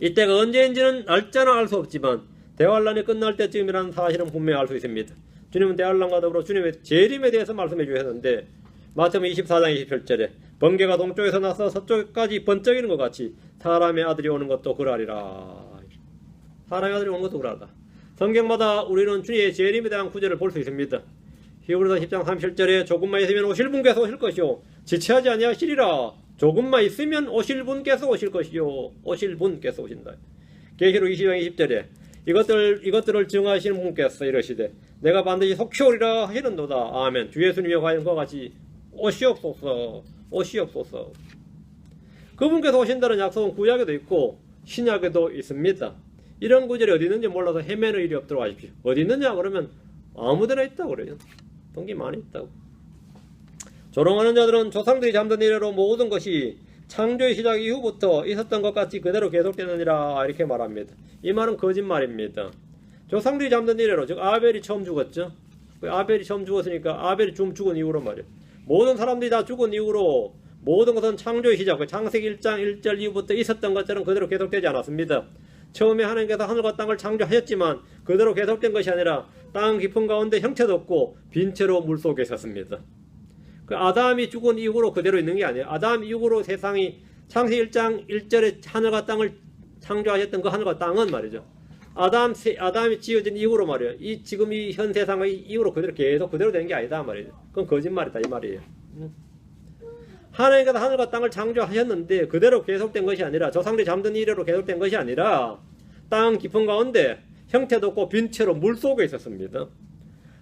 이때가 언제인지는 날짜는 알 수 없지만 대환란이 끝날 때쯤이라는 사실은 분명히 알 수 있습니다. 주님은 대환란과 더불어 주님의 재림에 대해서 말씀해 주셨는데 마태복음 24장 27절에 번개가 동쪽에서 나서 서쪽까지 번쩍이는 것 같이 사람의 아들이 오는 것도 그러하리라. 사람의 아들이 오는 것도 그러하다. 성경마다 우리는 주님의 재림에 대한 구절을 볼 수 있습니다. 히브리서 10장 37절에 조금만 있으면 오실 분께서 오실 것이요 지체하지 아니하시리라. 조금만 있으면 오실 분께서 오실 것이요 오실 분께서 오신다. 계시록 20장 20절에 이것들을 증하시는 분께서 이러시되 내가 반드시 속히 오리라 하시는도다. 아멘. 주 예수님의 과연 그와 같이 오시옵소서 오시옵소서. 그분께서 오신다는 약속은 구약에도 있고 신약에도 있습니다. 이런 구절이 어디 있는지 몰라서 헤매는 일이 없도록 하십시오. 어디 있느냐 그러면 아무데나 있다고 그래요. 동기 많이 있다고. 조롱하는 자들은 조상들이 잠든 이래로 모든 것이 창조의 시작 이후부터 있었던 것 같이 그대로 계속되느니라 이렇게 말합니다. 이 말은 거짓말입니다. 조상들이 잠든 이래로, 즉 아벨이 처음 죽었죠. 아벨이 처음 죽었으니까 아벨이 좀 죽은 이후로 말이에요. 모든 사람들이 다 죽은 이후로 모든 것은 창조의 시작, 창세기 1장 1절 이후부터 있었던 것처럼 그대로 계속되지 않았습니다. 처음에 하나님께서 하늘과 땅을 창조하셨지만 그대로 계속된 것이 아니라 땅 깊은 가운데 형체도 없고 빈 채로 물속에 있었습니다. 그 아담이 죽은 이후로 그대로 있는 게 아니에요. 아담 이후로 세상이 창세기 1장 1절에 하늘과 땅을 창조하셨던 그 하늘과 땅은 말이죠. 아담이 지어진 이후로 말이에요. 지금 이 현 세상의 이후로 계속 그대로 된 게 아니다 말이에요. 그건 거짓말이다 이 말이에요. 하나님께서 하늘과 땅을 창조하셨는데 그대로 계속된 것이 아니라 조상들이 잠든 이래로 계속된 것이 아니라 땅 깊은 가운데 형태도 없고 빈 채로 물속에 있었습니다.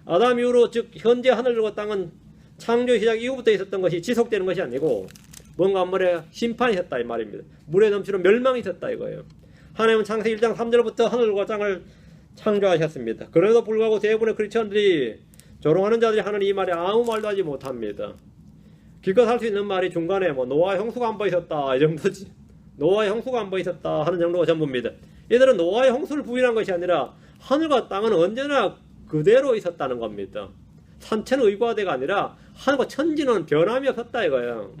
아담 이후로 즉 현재 하늘과 땅은 창조 시작 이후부터 있었던 것이 지속되는 것이 아니고 뭔가 한 번에 심판이 있었다 이 말입니다. 물에 넘치는 멸망이 있었다 이거예요. 하나님은 창세기 1장 3절부터 하늘과 땅을 창조하셨습니다. 그래도 불구하고 대부분의 크리스천들이 조롱하는 자들이 하는 이 말에 아무 말도 하지 못합니다. 기껏 할 수 있는 말이 중간에 노아의 홍수가 한 번 있었다 이 정도지. 노아의 홍수가 한 번 있었다 하는 정도가 전부입니다. 얘들은 노아의 홍수를 부인한 것이 아니라 하늘과 땅은 언제나 그대로 있었다는 겁니다. 산천은 의과대가 아니라 하늘과 천지는 변함이 없었다 이거예요.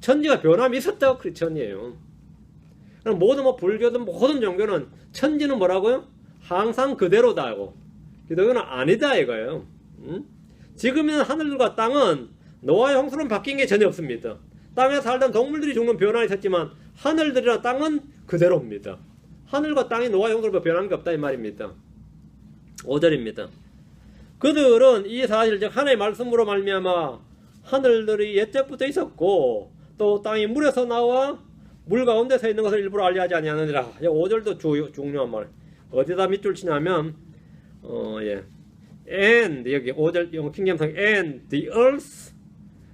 천지가 변함이 있었다고 크리스천이에요. 그럼 모든 불교든 모든 종교는 천지는 뭐라고요? 항상 그대로다고. 기독교는 아니다 이거예요. 지금은 하늘과 땅은 노아의 홍수는 바뀐 게 전혀 없습니다. 땅에 살던 동물들이 죽는 변화가 있었지만 하늘들이나 땅은 그대로입니다. 하늘과 땅이 노아의 홍수로 변한 게 없다 이 말입니다. 5절입니다. 그들은 이 사실 즉 하나님의 말씀으로 말미암아 하늘들이 옛적부터 있었고 또 땅이 물에서 나와 물 가운데 서 있는 것을 일부러 알리하지 아니하느니라. 5절도 중요한 말. 어디다 밑줄 치냐면 and 여기 5절 영어 킹제임스 and the earth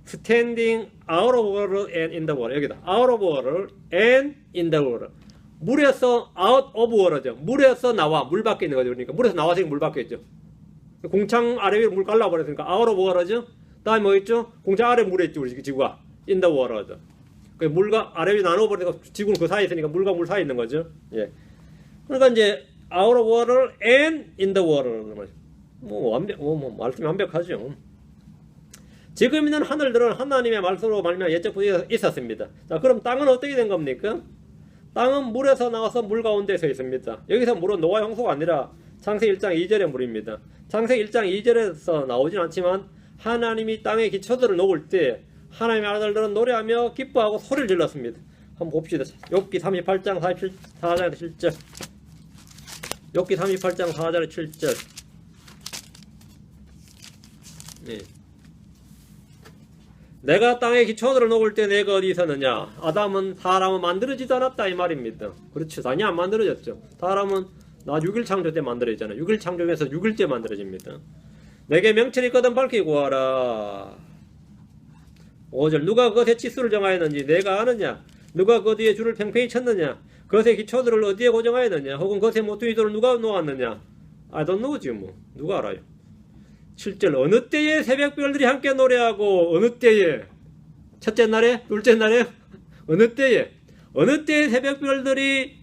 standing out of water and in the water. 여기다 out of water and in the water. 물에서 out of water죠. 물에서 나와 물 밖에 있는 거죠. 그러니까 물에서 나와서 물 밖에 있죠. 공창 아래 위로 물 깔라버렸으니까 out of water죠. 다음에 뭐 있죠? 공창 아래 물에 있죠. 우리 지구가 in the water죠. 그 물과 아래 위 나눠버리니까 지구는 그 사이에 있으니까 물과 물 사이에 있는 거죠. 예. 그러니까 이제 out of water and in the water라는 거죠. 말씀이 완벽하죠. 지금 있는 하늘들은 하나님의 말씀으로 말미암아 옛적부터 있었습니다. 자, 그럼 땅은 어떻게 된 겁니까? 땅은 물에서 나와서 물 가운데 서 있습니다. 여기서 물은 노아의 홍수가 아니라 창세기 1장 2절의 물입니다. 창세기 1장 2절에서 나오진 않지만 하나님이 땅의 기초들을 놓을 때 하나님의 아들들은 노래하며 기뻐하고 소리를 질렀습니다. 한번 봅시다. 욥기 38장 4절에 7절. 욥기 38장 4절에 7절. 네. 내가 땅의 기초들을 놓을 때 내가 어디 있었느냐? 아담은 사람은 만들어지지 않았다 이 말입니다. 그렇죠. 당연히 안 만들어졌죠. 사람은 나 6일 창조 때 만들어지잖아요. 6일 창조에서 6일째 만들어집니다. 내게 명철이 있거든 밝히 구하라. 5절 누가 그것의 치수를 정하였는지 내가 아느냐? 누가 그 뒤에 줄을 팽팽히 쳤느냐? 그것의 기초들을 어디에 고정하였느냐? 혹은 그것의 모퉁이들을 누가 놓았느냐? I don't know지 뭐. 누가 알아요? 7절 어느 때에 새벽별들이 함께 노래하고 어느 때에 첫째 날에 둘째 날에 어느 때에 새벽별들이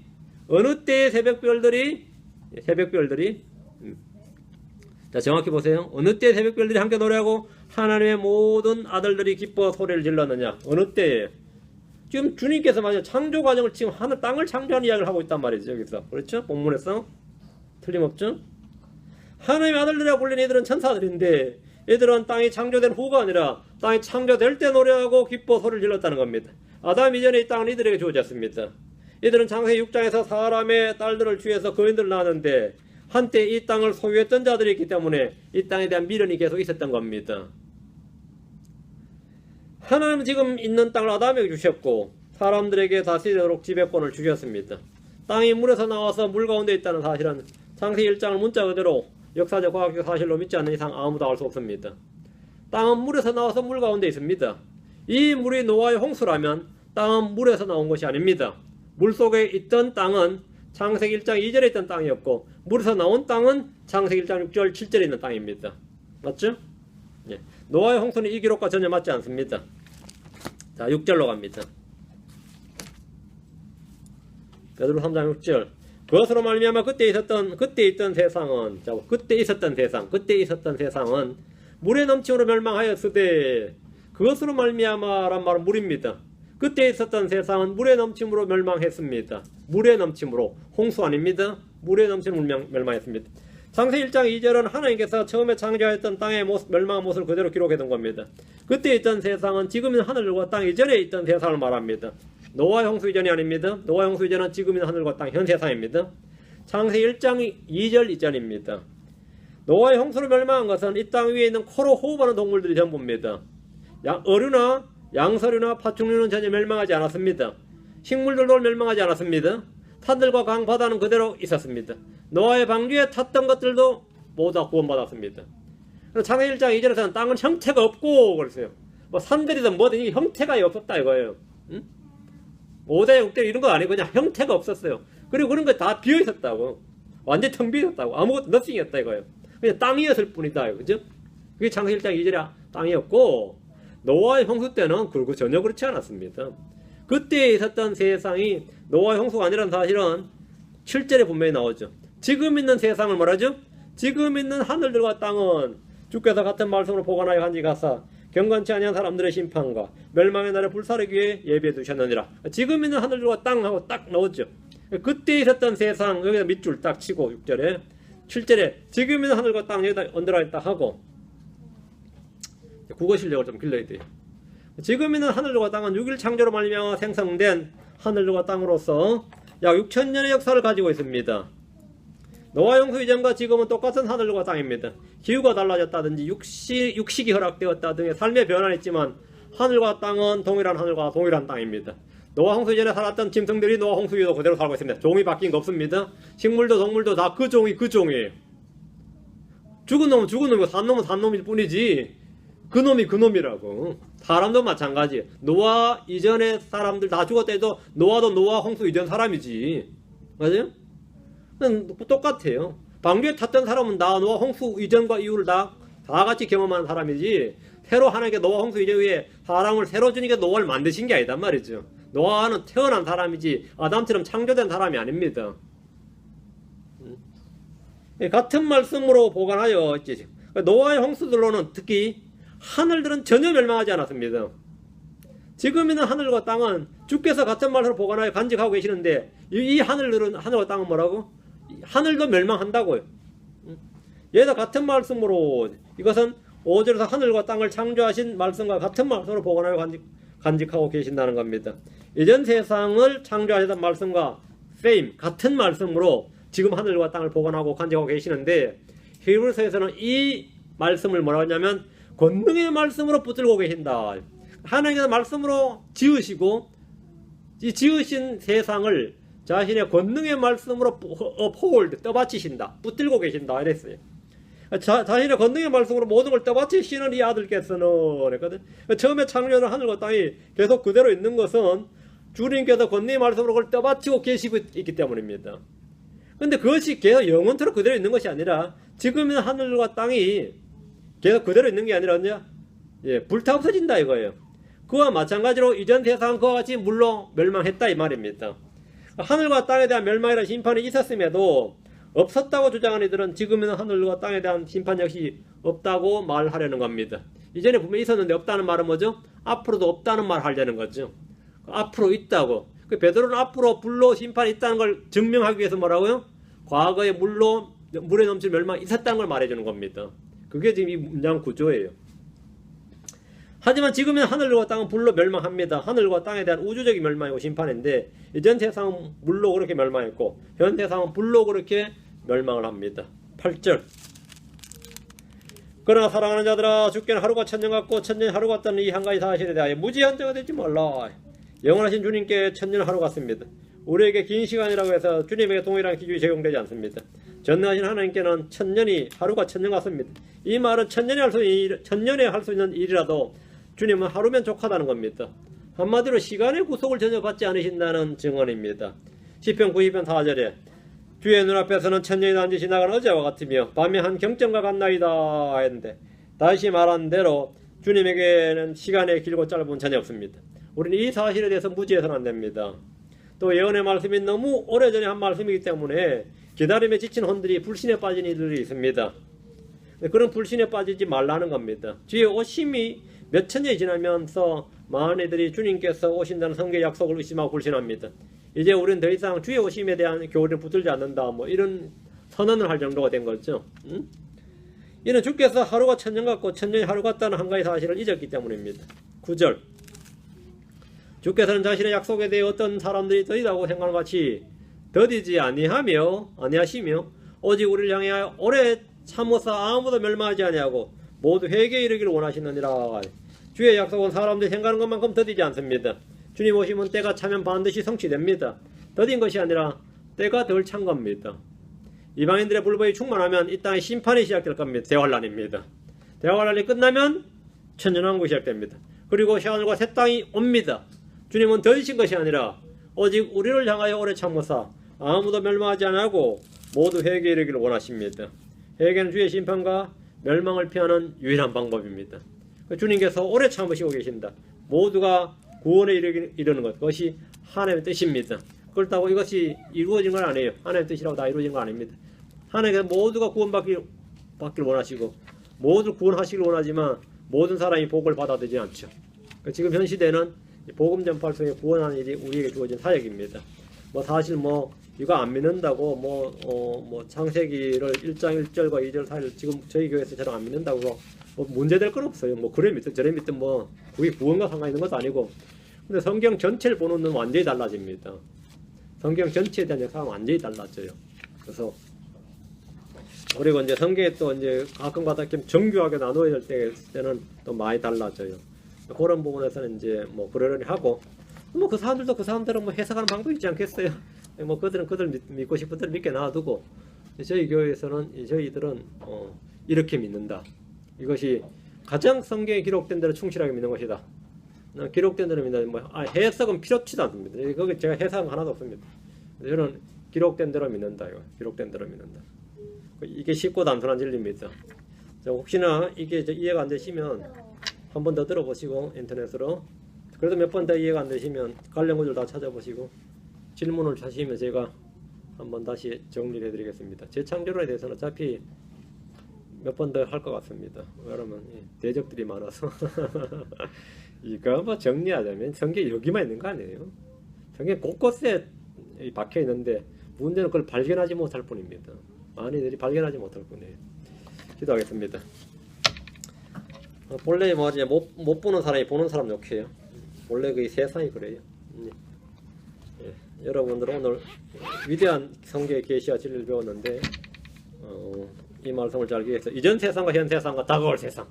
자 정확히 보세요. 어느 때에 새벽별들이 함께 노래하고 하나님의 모든 아들들이 기뻐 소리를 질렀느냐? 어느 때에 지금 주님께서 만약 창조 과정을 지금 하늘 땅을 창조하는 이야기를 하고 있단 말이죠. 여기서 그렇죠? 본문에서 틀림없죠? 하나님의 아들들이라고 불리는 이들은 천사들인데 얘들은 땅이 창조된 후가 아니라 땅이 창조될 때 노래하고 기뻐 소리를 질렀다는 겁니다. 아담 이전에 이 땅은 이들에게 주어졌습니다. 이들은 창세기 6장에서 사람의 딸들을 취해서 거인들을 낳았는데 한때 이 땅을 소유했던 자들이 있기 때문에 이 땅에 대한 미련이 계속 있었던 겁니다. 하나님은 지금 있는 땅을 아담에게 주셨고 사람들에게 다스리도록 지배권을 주셨습니다. 땅이 물에서 나와서 물 가운데 있다는 사실은 창세기 1장을 문자 그대로 역사적 과학적 사실로 믿지 않는 이상 아무도 알 수 없습니다. 땅은 물에서 나와서 물 가운데 있습니다. 이 물이 노아의 홍수라면 땅은 물에서 나온 것이 아닙니다. 물속에 있던 땅은 창세기 1장 2절에 있던 땅이었고 물에서 나온 땅은 창세기 1장 6절 7절에 있는 땅입니다. 맞죠? 예. 노아의 홍수는 이 기록과 전혀 맞지 않습니다. 자, 6절로 갑니다. 베드로 3장 6절. 그것으로 말미암아 그때 있던 세상은 물에 넘침으로 멸망하였으되, 그것으로 말미암아란 말은 물입니다. 그때 있었던 세상은 물에 넘침으로 멸망했습니다. 물에 넘침으로, 홍수 아닙니다. 물에 넘침으로 멸망했습니다. 창세기 1장 2절은 하나님께서 처음에 창조하였던 땅의 멸망한 모습을 그대로 기록해둔 겁니다. 그때 있던 세상은 지금 있는 하늘과 땅 이전에 있던 세상을 말합니다. 노아의 홍수 이전이 아닙니다. 노아의 홍수 이전은 지금 있는 하늘과 땅 현 세상입니다. 창세기 1장 2절 이전입니다. 노아의 홍수로 멸망한 것은 이 땅 위에 있는 코로 호흡하는 동물들이 전부입니다. 어류나 양서류나 파충류는 전혀 멸망하지 않았습니다. 식물들도 멸망하지 않았습니다. 산들과 강, 바다는 그대로 있었습니다. 노아의 방주에 탔던 것들도 모두 다 구원받았습니다. 창세기 1장 2절에서는 땅은 형태가 없고 그랬어요. 뭐 산들이든 뭐든 이 형태가 없었다 이거예요. 응? 5대 6대 이런 거 아니고 그냥 형태가 없었어요. 그리고 그런 거 다 비어 있었다고. 완전히 텅 비어 있었다고. 아무것도 너싱이었다 이거예요. 그냥 땅이었을 뿐이다. 그죠? 그게 창세기 1장 2절에 땅이었고, 노아의 홍수 때는 그리고 전혀 그렇지 않았습니다. 그때 있었던 세상이 노아의 홍수가 아니라는 사실은 7절에 분명히 나오죠. 지금 있는 세상을 말하죠. 지금 있는 하늘들과 땅은 주께서 같은 말씀으로 보관하여 간직하사 경건치 아니한 사람들의 심판과 멸망의 날에 불사르기 위해 예비해 두셨느니라. 지금 있는 하늘들과 땅하고 딱 나오죠. 그때 있었던 세상, 여기다 밑줄 딱 치고 6절에 7절에 지금 있는 하늘과 땅 여기다 언더라인 딱 하고, 국어 실력을 좀 길러야 돼요. 지금 있는 하늘과 땅은 6일 창조로 말미암아 생성된 하늘과 땅으로서 약 6,000년의 역사를 가지고 있습니다. 노아의 홍수 이전과 지금은 똑같은 하늘과 땅입니다. 기후가 달라졌다든지 육식이 허락되었다 등의 삶의 변화는 있지만 하늘과 땅은 동일한 하늘과 동일한 땅입니다. 노아 홍수 이전에 살았던 짐승들이 노아 홍수 이후에도 그대로 살고 있습니다. 종이 바뀐 거 없습니다. 식물도 동물도 다 그 종이에요. 죽은 놈은 죽은 놈이고 산 놈은 산 놈일 뿐이지 그 놈이 그 놈이라고. 사람도 마찬가지. 노아 이전의 사람들 다 죽었다 해도 노아도 노아 홍수 이전 사람이지. 맞아요? 똑같아요. 방주에 탔던 사람은 다 노아 홍수 이전과 이후를 다 같이 경험하는 사람이지, 새로 하나님께 노아 홍수 이전 후에 사람을 새로 주니까 노아를 만드신 게 아니단 말이죠. 노아는 태어난 사람이지 아담처럼 창조된 사람이 아닙니다. 같은 말씀으로 보관하여 있지. 노아의 홍수들로는 특히 하늘들은 전혀 멸망하지 않았습니다. 지금 있는 하늘과 땅은 주께서 같은 말씀으로 보관하여 간직하고 계시는데, 이 하늘과 땅은 뭐라고? 하늘도 멸망한다고요. 얘도 같은 말씀으로, 이것은 5절에서 하늘과 땅을 창조하신 말씀과 같은 말씀으로 보관하여 간직하고 계신다는 겁니다. 이전 세상을 창조하셨던 말씀과 same, 같은 말씀으로 지금 하늘과 땅을 보관하고 간직하고 계시는데, 히브리서에서는 이 말씀을 뭐라고 하냐면 권능의 말씀으로 붙들고 계신다. 하나님께서 말씀으로 지으시고 이 지으신 세상을 자신의 권능의 말씀으로 떠받치신다. 붙들고 계신다 이랬어요. 자신의 권능의 말씀으로 모든 걸 떠받치시는 이 아들께서는 그랬거든. 처음에 창조된 하늘과 땅이 계속 그대로 있는 것은 주님께서 권능의 말씀으로 그걸 떠받치고 계시고 있기 때문입니다. 근데 그것이 계속 영원토록 그대로 있는 것이 아니라 지금 있는 하늘과 땅이 계속 그대로 있는 게 아니라 불타 없어진다 이거예요. 그와 마찬가지로 이전 세상은 그와 같이 물로 멸망했다 이 말입니다. 하늘과 땅에 대한 멸망이라는 심판이 있었음에도 없었다고 주장하는 이들은 지금 있는 하늘과 땅에 대한 심판 역시 없다고 말하려는 겁니다. 이전에 분명히 있었는데 없다는 말은 뭐죠? 앞으로도 없다는 말 하려는 거죠. 앞으로 있다고. 베드로는 앞으로 불로 심판이 있다는 걸 증명하기 위해서 뭐라고요? 과거에 물에 넘칠 멸망이 있었다는 걸 말해주는 겁니다. 그게 지금 이 문장 구조예요. 하지만 지금은 하늘과 땅은 불로 멸망합니다. 하늘과 땅에 대한 우주적인 멸망이고 심판인데, 이전 세상은 물로 그렇게 멸망했고 현 세상은 불로 그렇게 멸망을 합니다. 8절. 그러나 사랑하는 자들아 주께는 하루가 천년 같고 천년이 하루 같다는 이 한 가지 사실에 대하여 무지한 자가 되지 말라. 영원하신 주님께 천년 하루 같습니다. 우리에게 긴 시간이라고 해서 주님에게 동일한 기준이 적용되지 않습니다. 전능하신 하나님께는 천년이 하루가 천년 같습니다. 이 말은 천년에 할 수 있는 일이라도 주님은 하루면 족하다는 겁니다. 한마디로 시간의 구속을 전혀 받지 않으신다는 증언입니다. 시편 92편 4절에 주의 눈앞에서는 천년이 단지 지나간 어제와 같으며 밤이 한 경점과 같나이다 했는데 다시 말한 대로 주님에게는 시간의 길고 짧은 전혀 없습니다. 우리는 이 사실에 대해서 무지해서는 안 됩니다. 또 예언의 말씀이 너무 오래전에 한 말씀이기 때문에 기다림에 지친 혼들이 불신에 빠진 이들이 있습니다. 그런 불신에 빠지지 말라는 겁니다. 주의 오심이 몇 천년이 지나면서 많은 이들이 주님께서 오신다는 성경의 약속을 의심하고 불신합니다. 이제 우리는 더 이상 주의 오심에 대한 교리를 붙들지 않는다, 뭐 이런 선언을 할 정도가 된 거죠. 이는 주께서 하루가 천년 같고 천년이 하루 같다는 한 가지 사실을 잊었기 때문입니다. 9절. 주께서는 자신의 약속에 대해 어떤 사람들이 더디다고 생각하는 같이 더디지 아니하시며 오직 우리를 향하여 오래 참으사 아무도 멸망하지 아니하고 모두 회개에 이르기를 원하시느니라. 주의 약속은 사람들이 생각하는 것만큼 더디지 않습니다. 주님 오시면 때가 차면 반드시 성취됩니다. 더딘 것이 아니라 때가 덜 찬 겁니다. 이방인들의 불법이 충만하면 이 땅에 심판이 시작될 겁니다. 대환란입니다. 대환란이 끝나면 천년왕국이 시작됩니다. 그리고 하늘과 새 땅이 옵니다. 주님은 더디신 것이 아니라 오직 우리를 향하여 오래 참으사 아무도 멸망하지 않고 모두 회개에 이르기를 원하십니다. 회개는 주의 심판과 멸망을 피하는 유일한 방법입니다. 주님께서 오래 참으시고 계신다. 모두가 구원에 이르는 것, 그것이 하나님의 뜻입니다. 그렇다고 이것이 이루어진 건 아니에요. 하나님의 뜻이라고 다 이루어진 건 아닙니다. 하나님께서 모두가 구원받길 원하시고 모두 구원하시길 원하지만 모든 사람이 복을 받아들이지 않죠. 지금 현 시대는 복음 전파를 통해 구원하는 일이 우리에게 주어진 사역입니다. 사실 이거 안 믿는다고 창세기를 1장 1절과 2절 사이를 지금 저희 교회에서 저랑 안 믿는다고 문제될 건 없어요. 그래 믿든 저래 믿든 그게 구원과 상관 있는 것도 아니고. 근데 성경 전체를 보는 눈은 완전히 달라집니다. 성경 전체에 대한 역사가 완전히 달라져요. 그래서 그리고 이제 성경에 또 이제 가끔가다 정교하게 나누어야 될 때는 또 많이 달라져요. 그런 부분에서는 이제 그러려니 하고 그 사람들도 그 사람들은 해석하는 방법이 있지 않겠어요. 그들은 그들 믿고 싶은 대로 믿게 놔두고 저희 교회에서는 저희들은 이렇게 믿는다. 이것이 가장 성경에 기록된 대로 충실하게 믿는 것이다. 기록된 대로 믿는다. 해석은 필요치도 않습니다. 거기 제가 해석은 하나도 없습니다. 저는 기록된 대로 믿는다. 기록된 대로 믿는다. 이게 쉽고 단순한 진리입니다. 혹시나 이게 이해가 안 되시면 한 번 더 들어보시고 인터넷으로 그래도 몇 번 더 이해가 안 되시면 관련 구절 다 찾아보시고 질문을 하시면 제가 한번 다시 정리를 해드리겠습니다. 재창조론에 대해서는 어차피 몇 번 더 할 것 같습니다. 왜냐면 대적들이 많아서 이거 정리하자면 성경이 여기만 있는 거 아니에요. 성경 곳곳에 박혀 있는데 문제는 그걸 발견하지 못할 뿐입니다. 많이들이 발견하지 못할 뿐이에요. 기도하겠습니다. 본래 이제 못 보는 사람이 보는 사람 욕해요. 원래 그 세상이 그래요. 여러분들 오늘 위대한 성경의 계시와 진리를 배웠는데 이 말씀을 잘 기억해서 이전 세상과 현 세상과 다가올 세상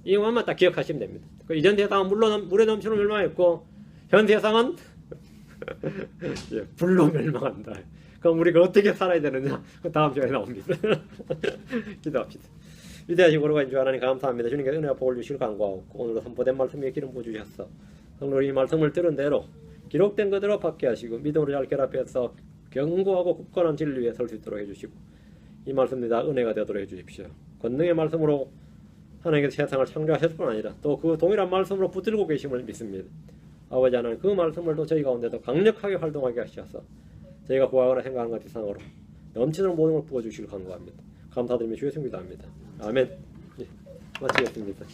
이것만 딱 기억하시면 됩니다. 그 이전 세상은 물에 넘치는 멸망했고 현 세상은 불로 멸망한다. 그럼 우리가 어떻게 살아야 되느냐? 그 다음 주에 나옵니다. 기도합시다. 위대하신 거룩하신 주 하나님 감사합니다. 주님께서 은혜와 복을 주시길 간구하고 오늘도 선포된 말씀에 기름 부어주셨어. 성도님 이 말씀을 들은 대로 기록된 그대로 받게 하시고 믿음으로 잘 결합해서 견고하고 굳건한 진리 위에 설 수 있도록 해주시고 이 말씀이 다 은혜가 되도록 해주십시오. 권능의 말씀으로 하나님께서 세상을 창조하셨을 뿐 아니라 또 그 동일한 말씀으로 붙들고 계심을 믿습니다. 아버지 하나님 그 말씀을 또 저희 가운데도 강력하게 활동하게 하셔서 저희가 구하거나 생각한 것 이상으로 넘치는 모든 걸 부어주시길 간구합니다. 감사드리며 주의 성기도합니다. 아멘. 마치겠습니다.